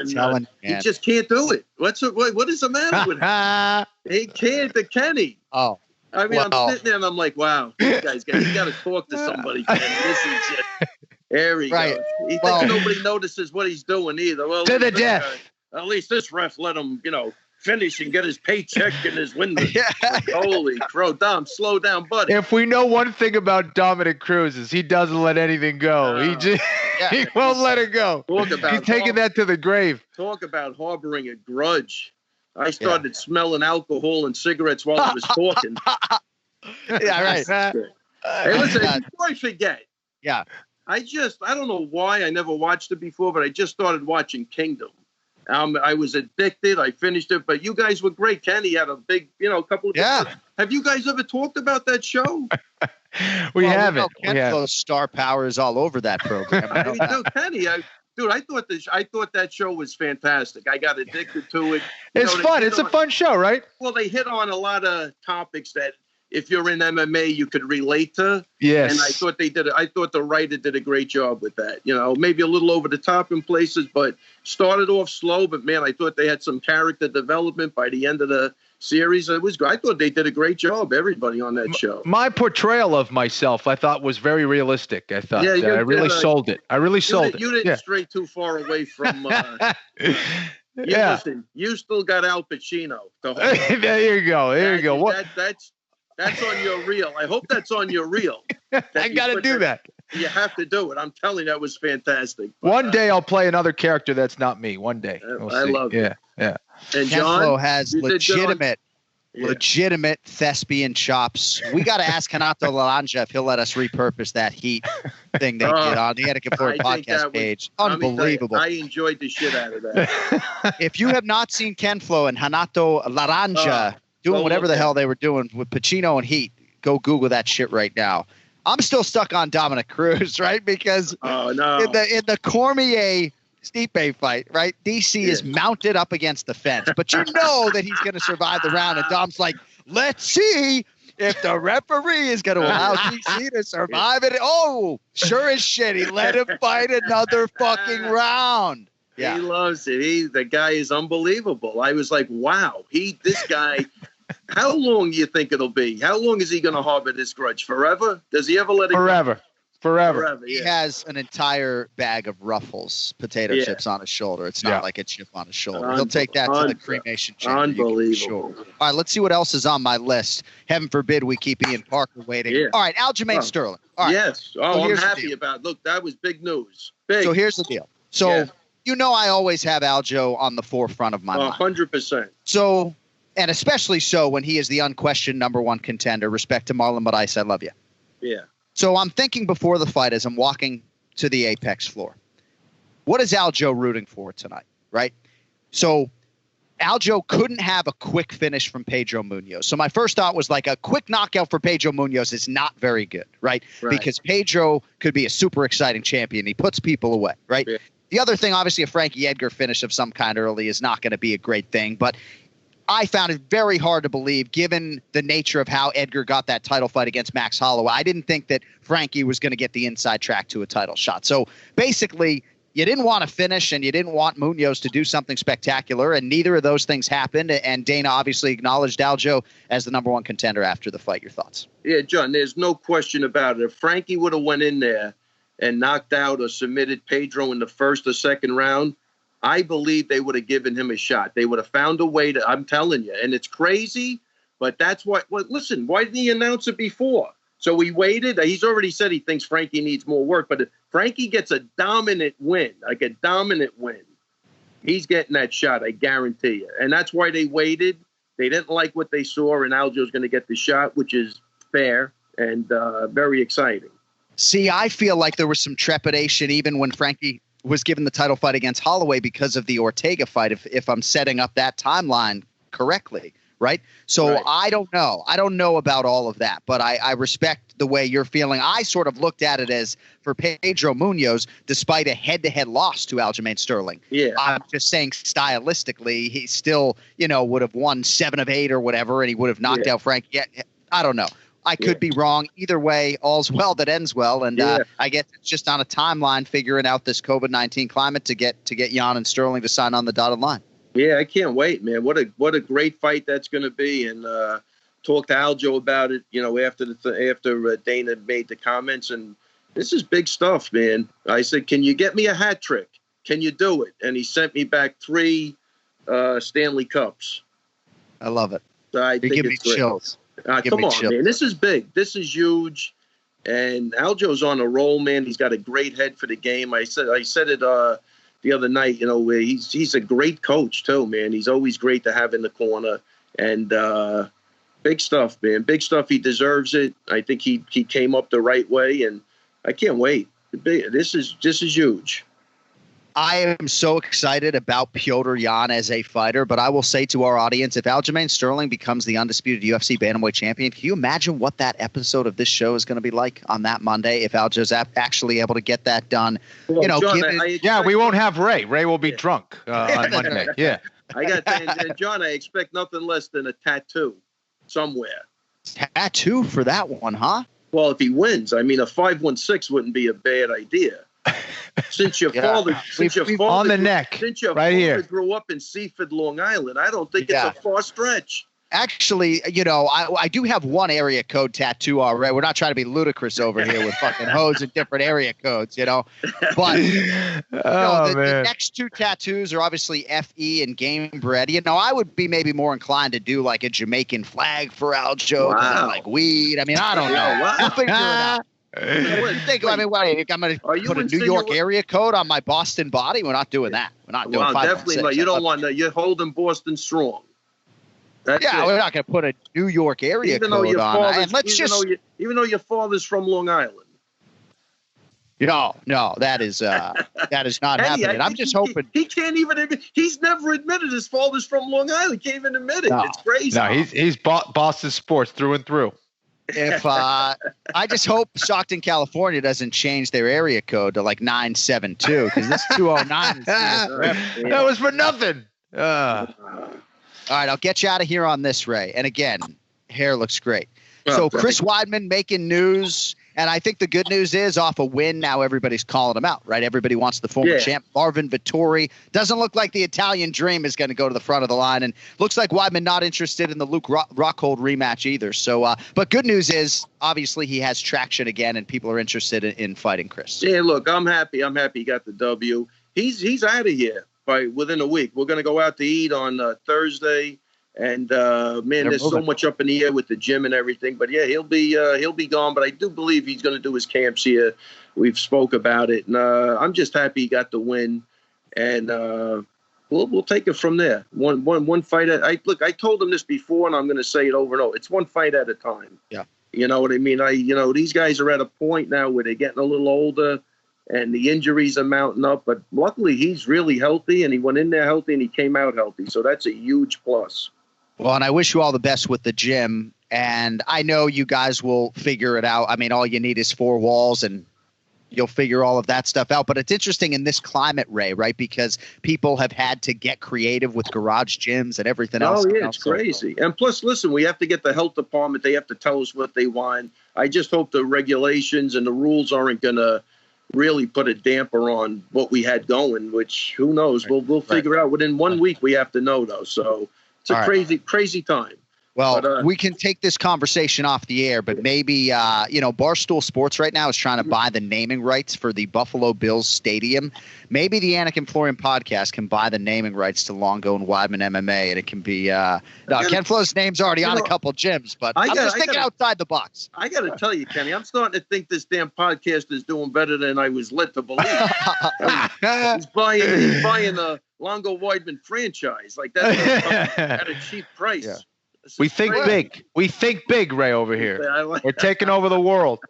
He just can't do it. What is the matter with him? He can't, the Kenny. Oh. I mean, I'm sitting there and I'm like, wow, this guy's got to talk to somebody. This is it. There he goes. He thinks nobody notices what he's doing either. Well, to the death. At least this ref let him, finish and get his paycheck and his window. Holy crow. Dom, slow down, buddy. If we know one thing about Dominic Cruz is he doesn't let anything go. He won't let it go. He's taking that to the grave. Talk about harboring a grudge. I started smelling alcohol and cigarettes while I was talking. Yeah, right. Hey, listen, before I forget. Yeah. I don't know why I never watched it before, but I just started watching Kingdom. I was addicted. I finished it, but you guys were great. Kenny had a big, couple of. Yeah. Have you guys ever talked about that show? We haven't. Ken's star power is all over that program. Kenny, I thought that show was fantastic. I got addicted to it. It's fun. It's a fun show, right? Well, they hit on a lot of topics that if you're in MMA, you could relate to. Yes. And I thought I thought the writer did a great job with that. Maybe a little over the top in places, but started off slow. But man, I thought they had some character development by the end of the series. It was. I thought they did a great job. Everybody on that show. My portrayal of myself, I thought, was very realistic. I thought I really sold it. I really sold it. You didn't stray too far away from. Listen, you still got Al Pacino. There you go. There you go. What? That's on your reel. I hope that's on your reel. I got to do that. You have to do it. I'm telling you, that was fantastic. One day I'll play another character that's not me. One day. I love it. Yeah. And John Flo has legitimate thespian chops. We got to ask Renato Laranja if he'll let us repurpose that Heat thing they did on the Anik and Florian podcast page. Unbelievable. I enjoyed the shit out of that. If you have not seen Ken Flo and Renato Laranja doing whatever the hell they were doing with Pacino and Heat, go Google that shit right now. I'm still stuck on Dominic Cruz, right? Because in the Cormier Stipe fight, right? DC is mounted up against the fence, but you know that he's going to survive the round. And Dom's like, let's see if the referee is going to allow DC to survive it. Oh, sure as shit, he let him fight another fucking round. Yeah. He loves it. The guy is unbelievable. I was like, wow, this guy. How long do you think it'll be? How long is he going to harbor this grudge? Forever? Does he ever let it go? Forever. He has an entire bag of Ruffles potato chips on his shoulder. It's not like a chip on his shoulder. He'll take that to the cremation chamber. Unbelievable. Sure. All right, let's see what else is on my list. Heaven forbid we keep Ian Parker waiting. Yeah. All right, Aljamain Sterling. All right. Yes. Oh, I'm happy about it. Look, that was big news. Big. So here's the deal. So I always have Aljo on the forefront of my mind. 100%. So, and especially so when he is the unquestioned number one contender. Respect to Marlon Moraes, I love you. Yeah. So I'm thinking before the fight as I'm walking to the Apex floor, what is Aljo rooting for tonight, right? So Aljo couldn't have a quick finish from Pedro Munhoz. So my first thought was like a quick knockout for Pedro Munhoz is not very good, right? Because Pedro could be a super exciting champion. He puts people away, right? Yeah. The other thing, obviously, a Frankie Edgar finish of some kind early is not going to be a great thing, but I found it very hard to believe, given the nature of how Edgar got that title fight against Max Holloway. I didn't think that Frankie was going to get the inside track to a title shot. So basically, you didn't want to finish and you didn't want Munhoz to do something spectacular, and neither of those things happened. And Dana obviously acknowledged Aljo as the number one contender after the fight. Your thoughts? Yeah, John, there's no question about it. If Frankie would have went in there and knocked out or submitted Pedro in the first or second round, I believe they would have given him a shot. They would have found a way to, I'm telling you, and it's crazy, but that's what, listen, why didn't he announce it before? So he waited. He's already said he thinks Frankie needs more work, but if Frankie gets a dominant win, he's getting that shot, I guarantee you. And that's why they waited. They didn't like what they saw, and Aljo's going to get the shot, which is fair and very exciting. See, I feel like there was some trepidation even when Frankie was given the title fight against Holloway because of the Ortega fight, if I'm setting up that timeline correctly, right? So I don't know. I don't know about all of that, but I respect the way you're feeling. I sort of looked at it as for Pedro Munhoz, despite a head-to-head loss to Aljamain Sterling. Yeah. I'm just saying stylistically, he still, would have won 7 of 8 or whatever, and he would have knocked out Frank. Yeah, I don't know. I could be wrong. Either way, all's well that ends well. And I guess it's just on a timeline figuring out this COVID-19 climate to get Jan and Sterling to sign on the dotted line. Yeah, I can't wait, man. What a great fight that's going to be. And talk to Aljo about it, after Dana made the comments. And this is big stuff, man. I said, can you get me a hat trick? Can you do it? And he sent me back 3 Stanley Cups. I love it. I think give me chills. Come on, man. This is big. This is huge. And Aljo's on a roll, man. He's got a great head for the game. I said it the other night, he's a great coach too, man. He's always great to have in the corner. And big stuff, man. Big stuff. He deserves it. I think he came up the right way, and I can't wait. This is huge. I am so excited about Petr Yan as a fighter, but I will say to our audience, if Aljamain Sterling becomes the undisputed UFC Bantamweight champion, can you imagine what that episode of this show is going to be like on that Monday if Aljo's actually able to get that done? Well, John, we won't have Ray. Ray will be drunk on Monday. Yeah. And John, I expect nothing less than a tattoo somewhere. Tattoo for that one, huh? Well, if he wins, I mean, a 516 wouldn't be a bad idea. Since your father on the neck, since your right father here. grew up in Seaford, Long Island, I don't think it's a far stretch. Actually, I do have one area code tattoo already. We're not trying to be ludicrous over here with fucking hoes and different area codes, But the next two tattoos are obviously FE and Game Bread. I would be maybe more inclined to do like a Jamaican flag for Aljo. Wow. I like weed. I mean, I don't know. Wow. I'll figure it out. I'm going to put a New York area code on my Boston body? We're not doing that. We're not doing 516. Definitely. You don't want that. You're holding Boston strong. We're not going to put a New York area code on. And even though your father's from Long Island. No, that is not happening. I'm just hoping he can't even admit. He's never admitted his father's from Long Island. Can't even admit it. It's crazy. No, he's Boston sports through and through. If I just hope Stockton, California doesn't change their area code to like 972 because this 209 is that was for nothing. All right, I'll get you out of here on this, Ray. And again, hair looks great. So Chris Weidman making news, and I think the good news is off a win, now everybody's calling him out, right? Everybody wants the former champ. Marvin Vettori. Doesn't look like the Italian Dream is going to go to the front of the line, and looks like Weidman not interested in the Luke Rockhold rematch either. So, but good news is, obviously, he has traction again, and people are interested in fighting Chris. Yeah, look, I'm happy. He got the W. He's out of here within a week. We're going to go out to eat on Thursday. And there's so much up in the air with the gym and everything. But yeah, he'll be gone. But I do believe he's going to do his camps here. We've spoke about it, and I'm just happy he got the win. And we'll take it from there. One fight I told him this before, and I'm going to say it over and over. It's one fight at a time. Yeah, you know what I mean. These guys are at a point now where they're getting a little older, and the injuries are mounting up. But luckily, he's really healthy, and he went in there healthy, and he came out healthy. So that's a huge plus. Well, and I wish you all the best with the gym. And I know you guys will figure it out. I mean, all you need is 4 walls and you'll figure all of that stuff out. But it's interesting in this climate, Ray, right? Because people have had to get creative with garage gyms and everything else. Oh, yeah, it's crazy. And plus, listen, we have to get the health department. They have to tell us what they want. I just hope the regulations and the rules aren't going to really put a damper on what we had going, which who knows? We'll figure out within 1 week. We have to know, though. So it's a crazy time. Well, we can take this conversation off the air, but maybe, Barstool Sports right now is trying to buy the naming rights for the Buffalo Bills Stadium. Maybe the Anik and Florian podcast can buy the naming rights to Longo and Weidman MMA, and it can be Ken Flo's name's already on a couple gyms, but I'm just thinking outside the box. I got to tell you, Kenny, I'm starting to think this damn podcast is doing better than I was led to believe. He's buying the Longo Weidman franchise like that at a cheap price. Yeah. We think big. We think big, Ray, over here. We're taking over the world.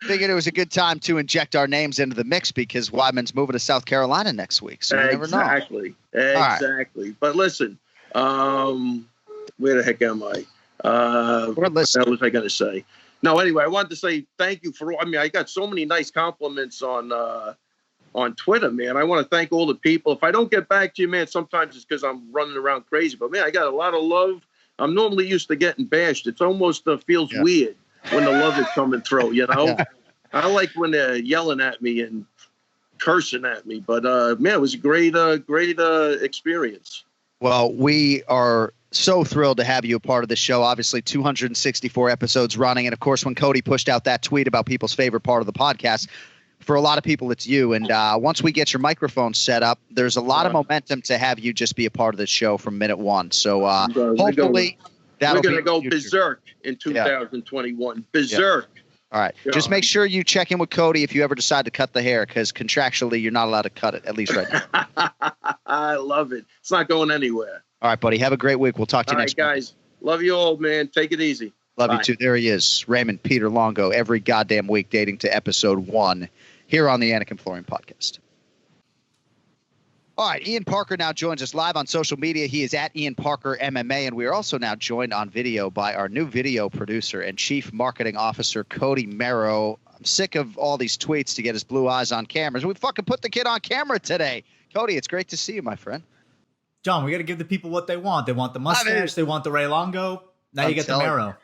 Figured it was a good time to inject our names into the mix because Weidman's moving to South Carolina next week. So you never know. Exactly. Right. But listen, where the heck am I? What was I going to say? No, anyway, I wanted to say thank you I got so many nice compliments on Twitter, man. I want to thank all the people. If I don't get back to you, man, sometimes it's because I'm running around crazy. But, man, I got a lot of love. I'm normally used to getting bashed. It's almost feels weird when the love is coming through, I like when they're yelling at me and cursing at me. But, man, it was a great experience. Well, we are so thrilled to have you a part of the show. Obviously, 264 episodes running. And, of course, when Cody pushed out that tweet about people's favorite part of the podcast, for a lot of people, it's you. And once we get your microphone set up, there's a lot of momentum to have you just be a part of the show from minute one. So hopefully that'll be. We're going to go berserk in 2021. Berserk. Yeah. All right. Just make sure you check in with Cody if you ever decide to cut the hair, because contractually you're not allowed to cut it, at least right now. I love it. It's not going anywhere. All right, buddy. Have a great week. We'll talk to you next week. All right, guys. Love you all, man. Take it easy. Love you too. There he is, Raymond Peter Longo, every goddamn week dating to episode 1 here on the Anik and Florian podcast. All right, Ian Parker now joins us live on social media. He is at Ian Parker MMA, and we are also now joined on video by our new video producer and chief marketing officer, Cody Merrow. I'm sick of all these tweets to get his blue eyes on cameras. We fucking put the kid on camera today. Cody, it's great to see you, my friend. John, we got to give the people what they want. They want the mustache. They want the Ray Longo. Now you get the Merrow.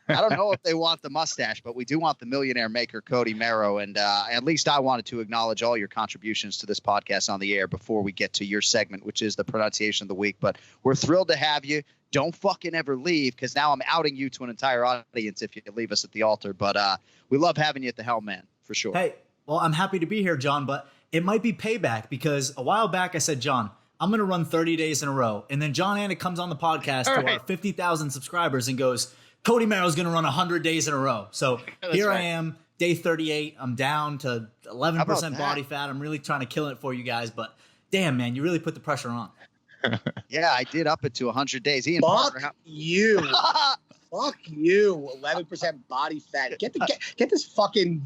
I don't know if they want the mustache, but we do want the millionaire maker, Cody Merrow. And at least I wanted to acknowledge all your contributions to this podcast on the air before we get to your segment, which is the pronunciation of the week. But we're thrilled to have you. Don't fucking ever leave, because now I'm outing you to an entire audience if you leave us at the altar. But we love having you at the helm, man, for sure. Hey, well, I'm happy to be here, John, but it might be payback, because a while back I said, John, I'm going to run 30 days in a row. And then John Anik comes on the podcast to our 50,000 subscribers and goes, Cody Merrow's going to run 100 days in a row. So here I am, day 38. I'm down to 11% body fat. I'm really trying to kill it for you guys. But damn, man, you really put the pressure on. Yeah, I did up it to 100 days. Ian Fuck Parker, you. Fuck you. 11% body fat. Get this fucking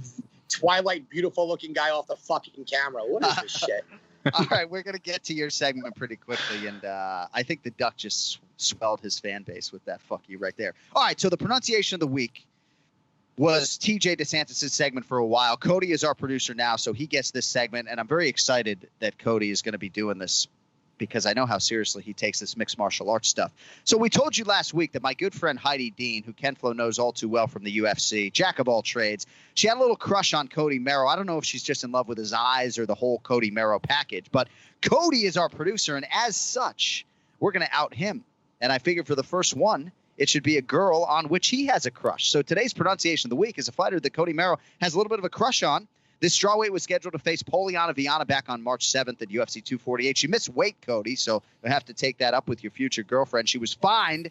Twilight beautiful looking guy off the fucking camera. What is this shit? All right, we're going to get to your segment pretty quickly, and I think the Duck just swelled his fan base with that fuck you right there. All right, so the pronunciation of the week was TJ DeSantis' segment for a while. Cody is our producer now, so he gets this segment, and I'm very excited that Cody is going to be doing this because I know how seriously he takes this mixed martial arts stuff. So we told you last week that my good friend Heidi Dean, who Ken Flo knows all too well from the UFC, jack of all trades, she had a little crush on Cody Merrow. I don't know if she's just in love with his eyes or the whole Cody Merrow package, but Cody is our producer, and as such, we're going to out him. And I figured for the first one, it should be a girl on which he has a crush. So today's pronunciation of the week is a fighter that Cody Merrow has a little bit of a crush on. This strawweight was scheduled to face Poliana Viana back on March 7th at UFC 248. She missed weight, Cody, so you'll have to take that up with your future girlfriend. She was fined.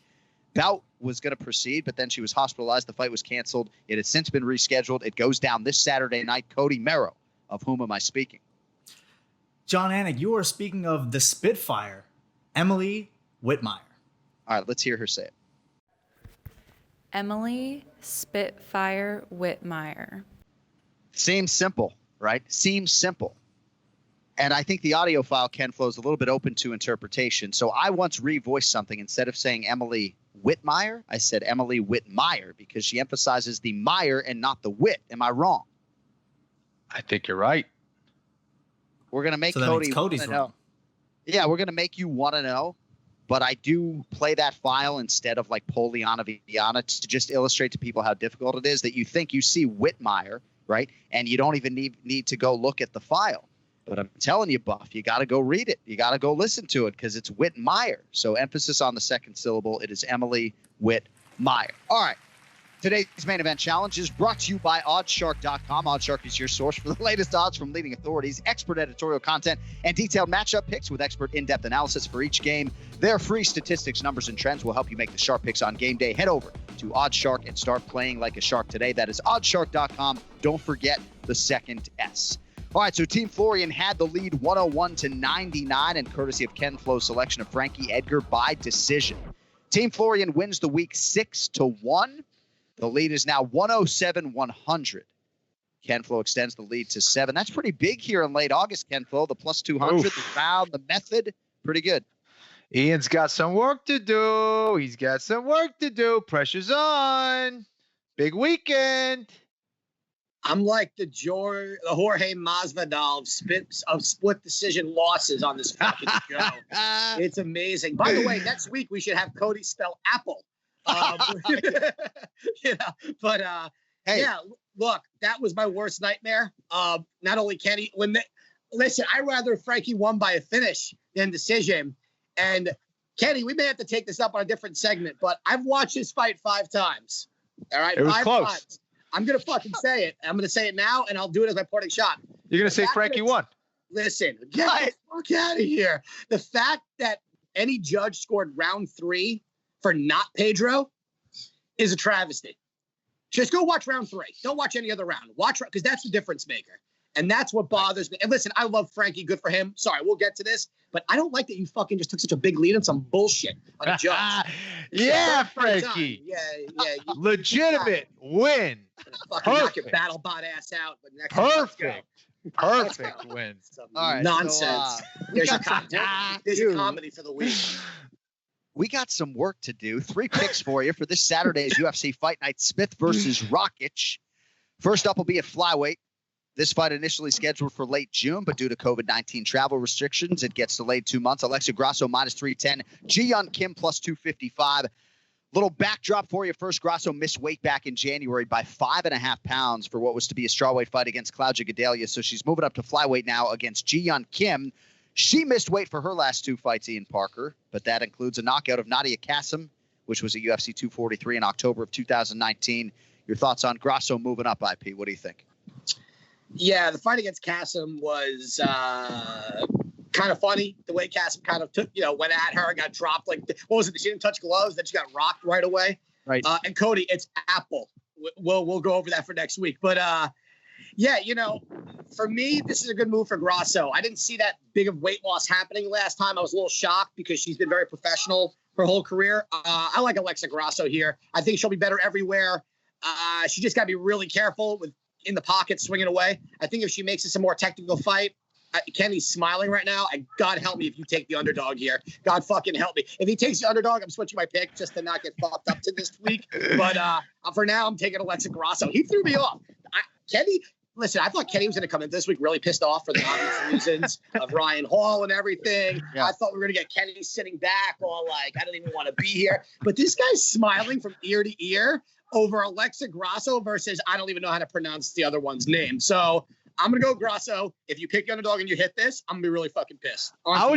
Bout was going to proceed, but then she was hospitalized. The fight was canceled. It has since been rescheduled. It goes down this Saturday night. Cody Merrow, of whom am I speaking? John Anik, you are speaking of the Spitfire, Emily Whitmire. All right, let's hear her say it. Emily Spitfire Whitmire. Seems simple, right? Seems simple. And I think the audio file, Ken Flo, is a little bit open to interpretation. So I once revoiced something. Instead of saying Emily Whitmire, I said Emily Whitmire because she emphasizes the mire and not the wit. Am I wrong? I think you're right. We're going to make so Cody Cody's want to know. wrong. Yeah, we're going to make you want to know. But I do play that file instead of like Poliana Viana to just illustrate to people how difficult it is that you think you see Whitmire, right? And you don't even need to go look at the file. But I'm telling you, Buff, you got to go read it. You got to go listen to it because it's Whitmire. So emphasis on the second syllable. It is Emily Whitmire. All right. Today's main event challenge is brought to you by Oddshark.com. Oddshark is your source for the latest odds from leading authorities, expert editorial content, and detailed matchup picks with expert in-depth analysis for each game. Their free statistics, numbers, and trends will help you make the sharp picks on game day. Head over to Oddshark and start playing like a shark today. That is Oddshark.com. Don't forget the second S. All right, so Team Florian had the lead 101-99, and courtesy of Ken Flo's selection of Frankie Edgar by decision. Team Florian wins the week 6-1. The lead is now 107-100. Ken Flo extends the lead to 7. That's pretty big here in late August, Ken Flo. The plus 200, the round, the method, pretty good. Ian's got some work to do. He's got some work to do. Pressure's on. Big weekend. I'm like the Jorge Masvidal of split decision losses on this fucking show. It's amazing. By the way, next week we should have Cody spell apple. You know, but hey, yeah, look, that was my worst nightmare. Not only Kenny, listen, I'd rather Frankie won by a finish than decision. And Kenny, we may have to take this up on a different segment, but I've watched this fight 5 times. All right, it was 5 close. times. I'm gonna fucking say it. I'm gonna say it now, and I'll do it as my parting shot. You're gonna say Frankie won. Listen, get the fuck out of here. The fact that any judge scored round 3 for not Pedro is a travesty. Just go watch round 3. Don't watch any other round. Watch, because that's the difference maker. And that's what bothers me. And listen, I love Frankie. Good for him. Sorry, we'll get to this. But I don't like that you fucking just took such a big lead on some bullshit on a judge. Yeah, Frankie. Yeah. Legitimate win. Fucking knock your battle bot ass out. But next Perfect. Perfect win. All right, Nonsense. There's your comedy for the week. We got some work to do. 3 picks for you for this Saturday's UFC Fight Night. Smith versus Rakic. First up will be at flyweight. This fight initially scheduled for late June, but due to COVID-19 travel restrictions, it gets delayed 2 months. Alexa Grasso minus 310. Ji-Yeon Kim plus 255. Little backdrop for you. First, Grasso missed weight back in January by 5.5 pounds for what was to be a strawweight fight against Claudia Gadelha. So she's moving up to flyweight now against Ji-Yeon Kim. She missed weight for her last 2 fights, Ian Parker, but that includes a knockout of Nadia Kassem, which was at UFC 243 in October of 2019. Your thoughts on Grasso moving up, IP? What do you think? Yeah, the fight against Kassem was kind of funny. The way Kassem kind of went at her and got dropped. Like, what was it? She didn't touch gloves, then she got rocked right away. Right. And Cody, it's Apple. We'll go over that for next week. But yeah, for me, this is a good move for Grasso. I didn't see that big of weight loss happening last time. I was a little shocked because she's been very professional her whole career. I like Alexa Grasso here. I think she'll be better everywhere. She just got to be really careful with in the pocket, swinging away. I think if she makes this a more technical fight, Kenny's smiling right now. And God help me if you take the underdog here. God fucking help me. If he takes the underdog, I'm switching my pick just to not get fucked up to this week. But for now, I'm taking Alexa Grasso. He threw me off. Kenny, listen, I thought Kenny was going to come in this week really pissed off for the obvious reasons of Ryan Hall and everything. Yeah. I thought we were going to get Kenny sitting back all like, I don't even want to be here. But this guy's smiling from ear to ear over Alexa Grasso versus I don't even know how to pronounce the other one's name. So I'm going to go Grasso. If you pick the underdog and you hit this, I'm going to be really fucking pissed. I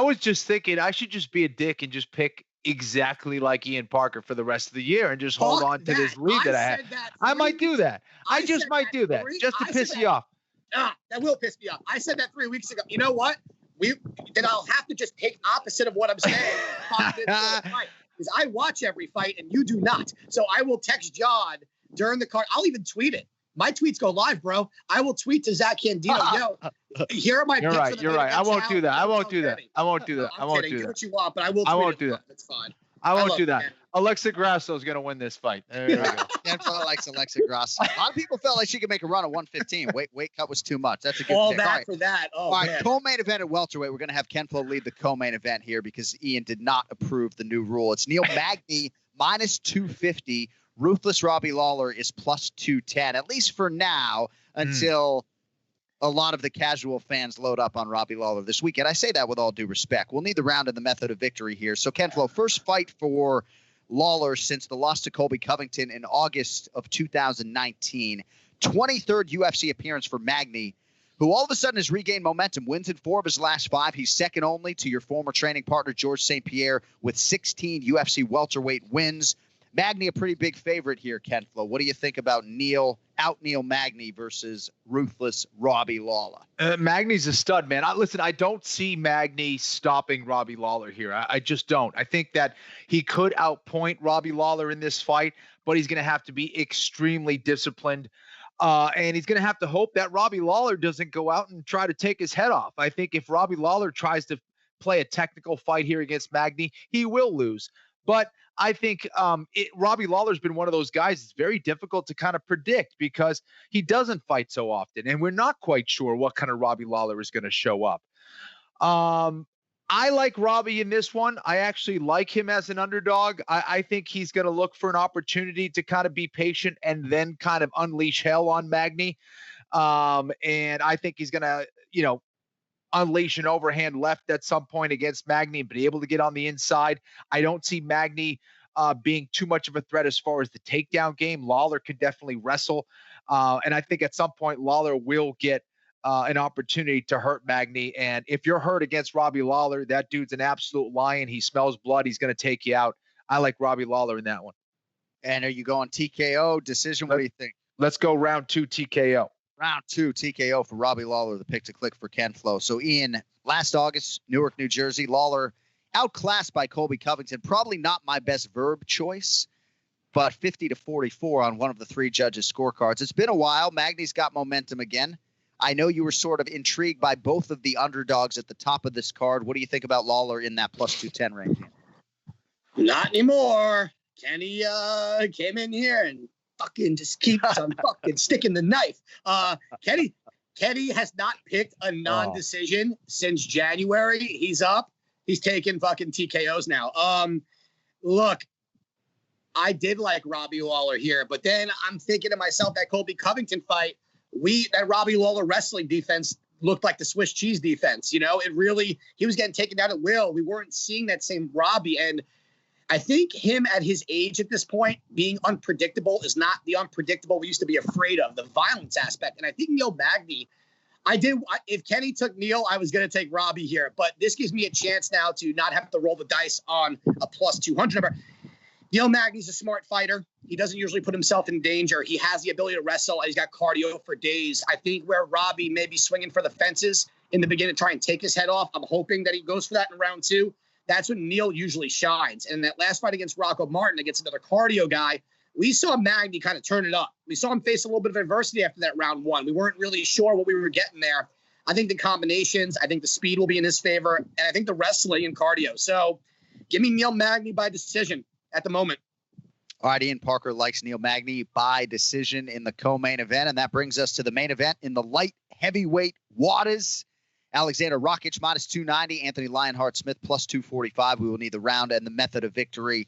was just thinking I should just be a dick and just pick exactly like Ian Parker for the rest of the year and just hold on to this lead that I have. I might do that. I just might do that just to piss you off. That will piss me off. I said that 3 weeks ago. You know what? Then I'll have to just take opposite of what I'm saying. Because I watch every fight and you do not. So I will text John during the card. I'll even tweet it. My tweets go live, bro. I will tweet to Zach Candino. Yo, here are my picks. You're right. I won't do that. I won't do that. I won't do that. I won't do that. Do what you want, but I will. I won't do that. That's fine. I won't do that. Alexa Grasso is going to win this fight. There we go. Kenflo likes Alexa Grasso. A lot of people felt like she could make a run at 115. Weight cut was too much. That's a good all pick. That for that. Oh, all right, man. Co-main event at welterweight. We're going to have Kenflo lead the co-main event here because Ian did not approve the new rule. It's Neil Magny minus 250. Ruthless Robbie Lawler is plus 210, at least for now, until a lot of the casual fans load up on Robbie Lawler this weekend. I say that with all due respect. We'll need the round and the method of victory here. So, Kenflo, first fight for Lawler since the loss to Colby Covington in August of 2019. 23rd UFC appearance for Magny, who all of a sudden has regained momentum, wins in 4 of his last 5. He's second only to your former training partner, George St. Pierre, with 16 UFC welterweight wins. Magny, a pretty big favorite here, Kenflo. What do you think about Neil Magny versus ruthless Robbie Lawler? Magny's a stud, man. Listen, I don't see Magny stopping Robbie Lawler here. I just don't. I think that he could outpoint Robbie Lawler in this fight, but he's going to have to be extremely disciplined. And he's going to have to hope that Robbie Lawler doesn't go out and try to take his head off. I think if Robbie Lawler tries to play a technical fight here against Magny, he will lose. But I think Robbie Lawler's been one of those guys it's very difficult to kind of predict because he doesn't fight so often. And we're not quite sure what kind of Robbie Lawler is going to show up. I like Robbie in this one. I actually like him as an underdog. I think he's going to look for an opportunity to kind of be patient and then kind of unleash hell on Magny. And I think he's going to, unleash an overhand left at some point against Magny and be able to get on the inside. I don't see Magny being too much of a threat as far as the takedown game. Lawler could definitely wrestle. And I think at some point Lawler will get an opportunity to hurt Magny. And if you're hurt against Robbie Lawler, that dude's an absolute lion. He smells blood. He's going to take you out. I like Robbie Lawler in that one. And are you going TKO decision? What do you think? Let's go round 2 TKO. Round 2 TKO for Robbie Lawler, the pick to click for Kenflo. So, Ian, last August, Newark, New Jersey, Lawler outclassed by Colby Covington. Probably not my best verb choice, but 50-44 on one of the 3 judges' scorecards. It's been a while. Magny's got momentum again. I know you were sort of intrigued by both of the underdogs at the top of this card. What do you think about Lawler in that plus 210 range? Not anymore. Kenny came in here and fucking just keeps on fucking sticking the knife. Kenny, Kenny has not picked a non-decision since January. He's up. He's taking fucking TKOs now. Look, I did like Robbie Lawler here, but then I'm thinking to myself that Colby Covington fight, that Robbie Lawler wrestling defense looked like the Swiss cheese defense. You know, he was getting taken down at will. We weren't seeing that same Robbie. And I think him at his age at this point, being unpredictable is not the unpredictable we used to be afraid of, the violence aspect. And I think Neil Magny, if Kenny took Neil, I was going to take Robbie here. But this gives me a chance now to not have to roll the dice on a plus 200 number. Neil Magny's a smart fighter. He doesn't usually put himself in danger. He has the ability to wrestle. He's got cardio for days. I think where Robbie may be swinging for the fences in the beginning to try and take his head off, I'm hoping that he goes for that in round 2. That's when Neil usually shines. And in that last fight against Rocco Martin, against another cardio guy, we saw Magny kind of turn it up. We saw him face a little bit of adversity after that round 1. We weren't really sure what we were getting there. I think the combinations, I think the speed will be in his favor, and I think the wrestling and cardio. So give me Neil Magny by decision at the moment. All right, Ian Parker likes Neil Magny by decision in the co-main event, and that brings us to the main event in the light heavyweight waters. Aleksander Rakic minus 290, Anthony Lionheart-Smith plus 245. We will need the round and the method of victory.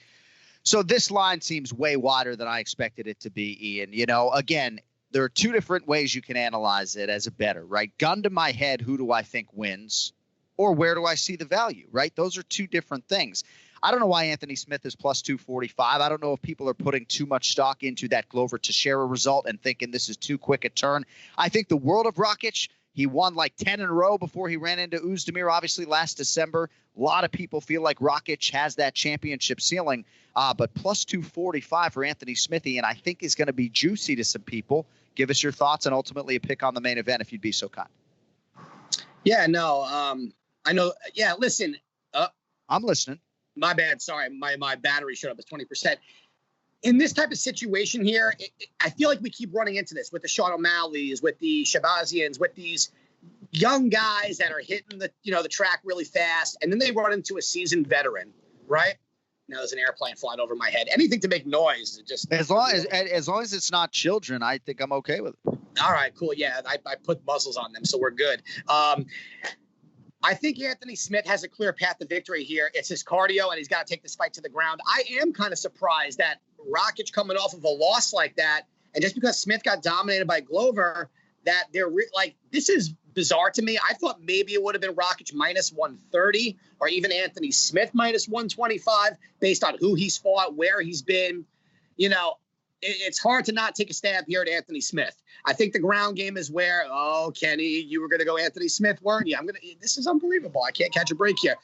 So this line seems way wider than I expected it to be, Ian. You know, again, there are two different ways you can analyze it as a bettor, right? Gun to my head, who do I think wins? Or where do I see the value, right? Those are two different things. I don't know why Anthony Smith is plus 245. I don't know if people are putting too much stock into that Glover Teixeira result and thinking this is too quick a turn. I think the world of Rakic, he won like 10 in a row before he ran into Oezdemir, obviously, last December. A lot of people feel like Rakic has that championship ceiling, but plus 245 for Anthony Smithy, and I think is going to be juicy to some people. Give us your thoughts and ultimately a pick on the main event if you'd be so kind. Yeah, no, I know. Yeah, listen. I'm listening. My bad. Sorry. My battery showed up as 20%. In this type of situation here, I feel like we keep running into this with the Sean O'Malley's, with the Shabazians, with these young guys that are hitting the track really fast, and then they run into a seasoned veteran, right? Now there's an airplane flying over my head. Anything to make noise. Just as long as it's not children, I think I'm okay with it. All right, cool. Yeah, I put muzzles on them, so we're good. I think Anthony Smith has a clear path to victory here. It's his cardio, and he's got to take this fight to the ground. I am kind of surprised that Rakic coming off of a loss like that, and just because Smith got dominated by Glover, that they're this is bizarre to me. I thought maybe it would have been Rakic minus 130 or even Anthony Smith minus 125 based on who he's fought, where he's been. You know, it's hard to not take a stab here at Anthony Smith. I think the ground game is where, Kenny, you were going to go Anthony Smith, weren't you? This is unbelievable. I can't catch a break here.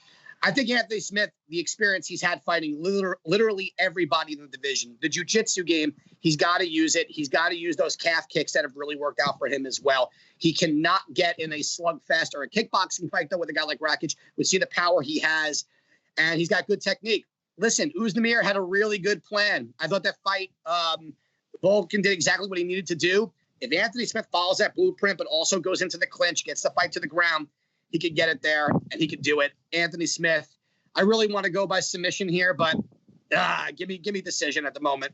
I think Anthony Smith, the experience he's had fighting literally everybody in the division, the jiu-jitsu game, he's got to use it. He's got to use those calf kicks that have really worked out for him as well. He cannot get in a slugfest or a kickboxing fight, though, with a guy like Rakic. We see the power he has, and he's got good technique. Listen, Oezdemir had a really good plan. I thought that fight, Volkan did exactly what he needed to do. If Anthony Smith follows that blueprint, but also goes into the clinch, gets the fight to the ground, he could get it there, and he could do it. Anthony Smith, I really want to go by submission here, but give me decision at the moment.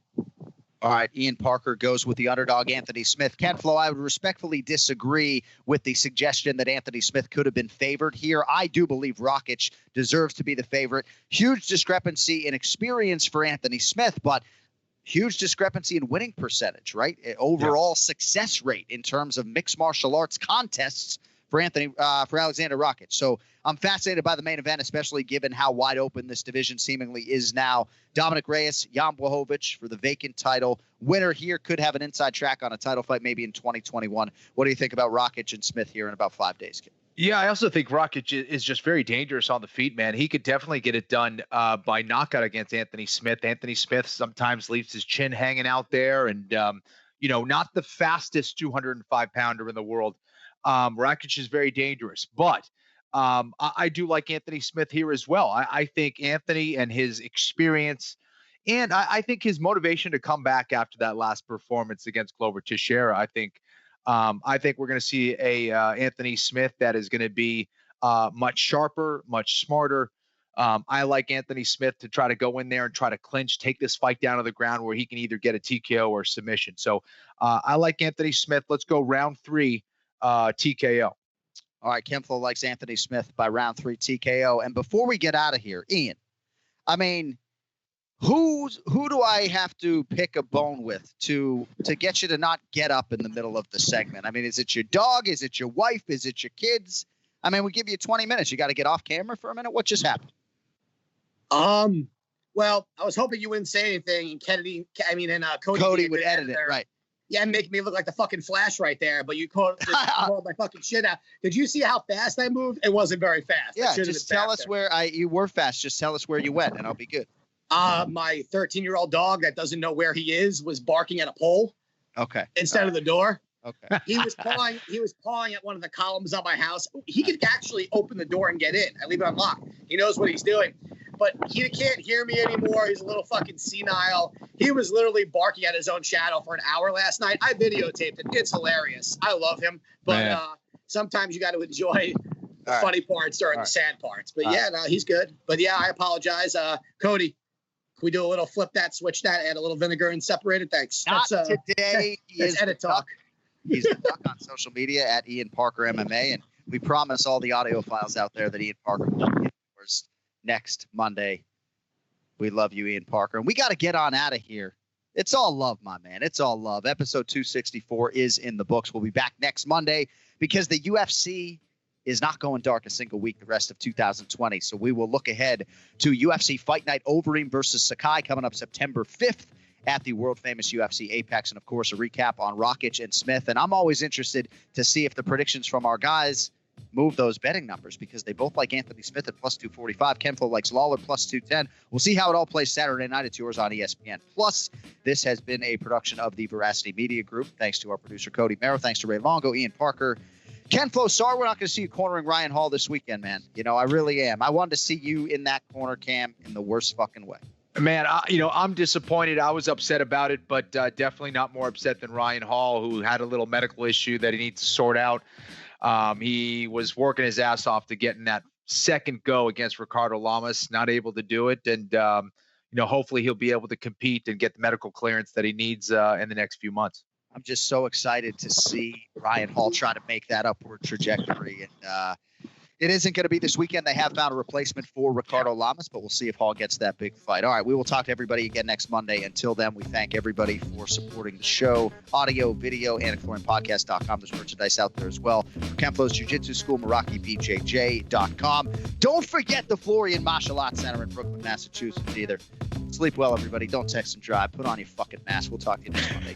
All right, Ian Parker goes with the underdog, Anthony Smith. Ken Flo, I would respectfully disagree with the suggestion that Anthony Smith could have been favored here. I do believe Rakic deserves to be the favorite. Huge discrepancy in experience for Anthony Smith, but huge discrepancy in winning percentage, right? Overall success rate in terms of mixed martial arts contests for Aleksander Rakic. So I'm fascinated by the main event, especially given how wide open this division seemingly is now. Dominic Reyes, Jan Blachowicz for the vacant title. Winner here could have an inside track on a title fight maybe in 2021. What do you think about Rakic and Smith here in about 5 days, Kid? Yeah, I also think Rakic is just very dangerous on the feet, man. He could definitely get it done by knockout against Anthony Smith. Anthony Smith sometimes leaves his chin hanging out there and, not the fastest 205-pounder in the world. Rakic is very dangerous, but I do like Anthony Smith here as well. I think Anthony and his experience, and I think his motivation to come back after that last performance against Glover Teixeira, I think we're going to see a Anthony Smith that is going to be much sharper, much smarter. I like Anthony Smith to try to go in there and try to clinch, take this fight down to the ground where he can either get a TKO or submission. So I like Anthony Smith. Let's go round 3. TKO. All right, Ken Flo likes Anthony Smith by round 3 TKO. And before we get out of here, Ian, I mean, who do I have to pick a bone with to get you to not get up in the middle of the segment? I mean, is it your dog? Is it your wife? Is it your kids? I mean, we give you 20 minutes. You got to get off camera for a minute. What just happened? Well, I was hoping you wouldn't say anything, and Cody would edit it, right? Yeah, and make me look like the fucking Flash right there. But you called my fucking shit out. Did you see how fast I moved? It wasn't very fast. Yeah, just tell us where you were fast. Just tell us where you went, and I'll be good. My 13-year-old dog that doesn't know where he is was barking at a pole. Okay. Instead of the door. Okay. He was pawing at one of the columns on my house. He could actually open the door and get in. I leave it unlocked. He knows what he's doing. But he can't hear me anymore. He's a little fucking senile. He was literally barking at his own shadow for an hour last night. I videotaped it. It's hilarious. I love him. But sometimes you got to enjoy the funny parts during the sad parts. But no, he's good. But yeah, I apologize. Cody, can we do a little flip that, switch that, add a little vinegar and separate it? Thanks. Not today. That's edit talk. He's on social media at Ian Parker MMA, and we promise all the audio files out there that Ian Parker will be yours next Monday. We love you, Ian Parker, and we got to get on out of here. It's all love, my man. It's all love. Episode 264 is in the books. We'll be back next Monday because the UFC is not going dark a single week the rest of 2020. So we will look ahead to UFC Fight Night, Overeem versus Sakai, coming up September 5th. At the world-famous UFC Apex, and, of course, a recap on Rakic and Smith. And I'm always interested to see if the predictions from our guys move those betting numbers because they both like Anthony Smith at plus 245. Ken Flo likes Lawler plus 210. We'll see how it all plays Saturday night. It's yours on ESPN. Plus, this has been a production of the Veracity Media Group. Thanks to our producer, Cody Merrow. Thanks to Ray Longo, Ian Parker. Ken Flo, sorry we're not going to see you cornering Ryan Hall this weekend, man. You know, I really am. I wanted to see you in that corner, Cam, in the worst fucking way. Man, I'm disappointed. I was upset about it, but definitely not more upset than Ryan Hall, who had a little medical issue that he needs to sort out. He was working his ass off to get in that second go against Ricardo Lamas, not able to do it. And, hopefully he'll be able to compete and get the medical clearance that he needs in the next few months. I'm just so excited to see Ryan Hall try to make that upward trajectory. And, it isn't going to be this weekend. They have found a replacement for Ricardo Lamas, but we'll see if Hall gets that big fight. All right, we will talk to everybody again next Monday. Until then, we thank everybody for supporting the show. Audio, video, AnikFlorianPodcast.com. There's merchandise out there as well. For Ken Flo's Jiu-Jitsu School, MerakiBJJ.com. Don't forget the Florian Martial Arts Center in Brooklyn, Massachusetts either. Sleep well, everybody. Don't text and drive. Put on your fucking mask. We'll talk to you next Monday.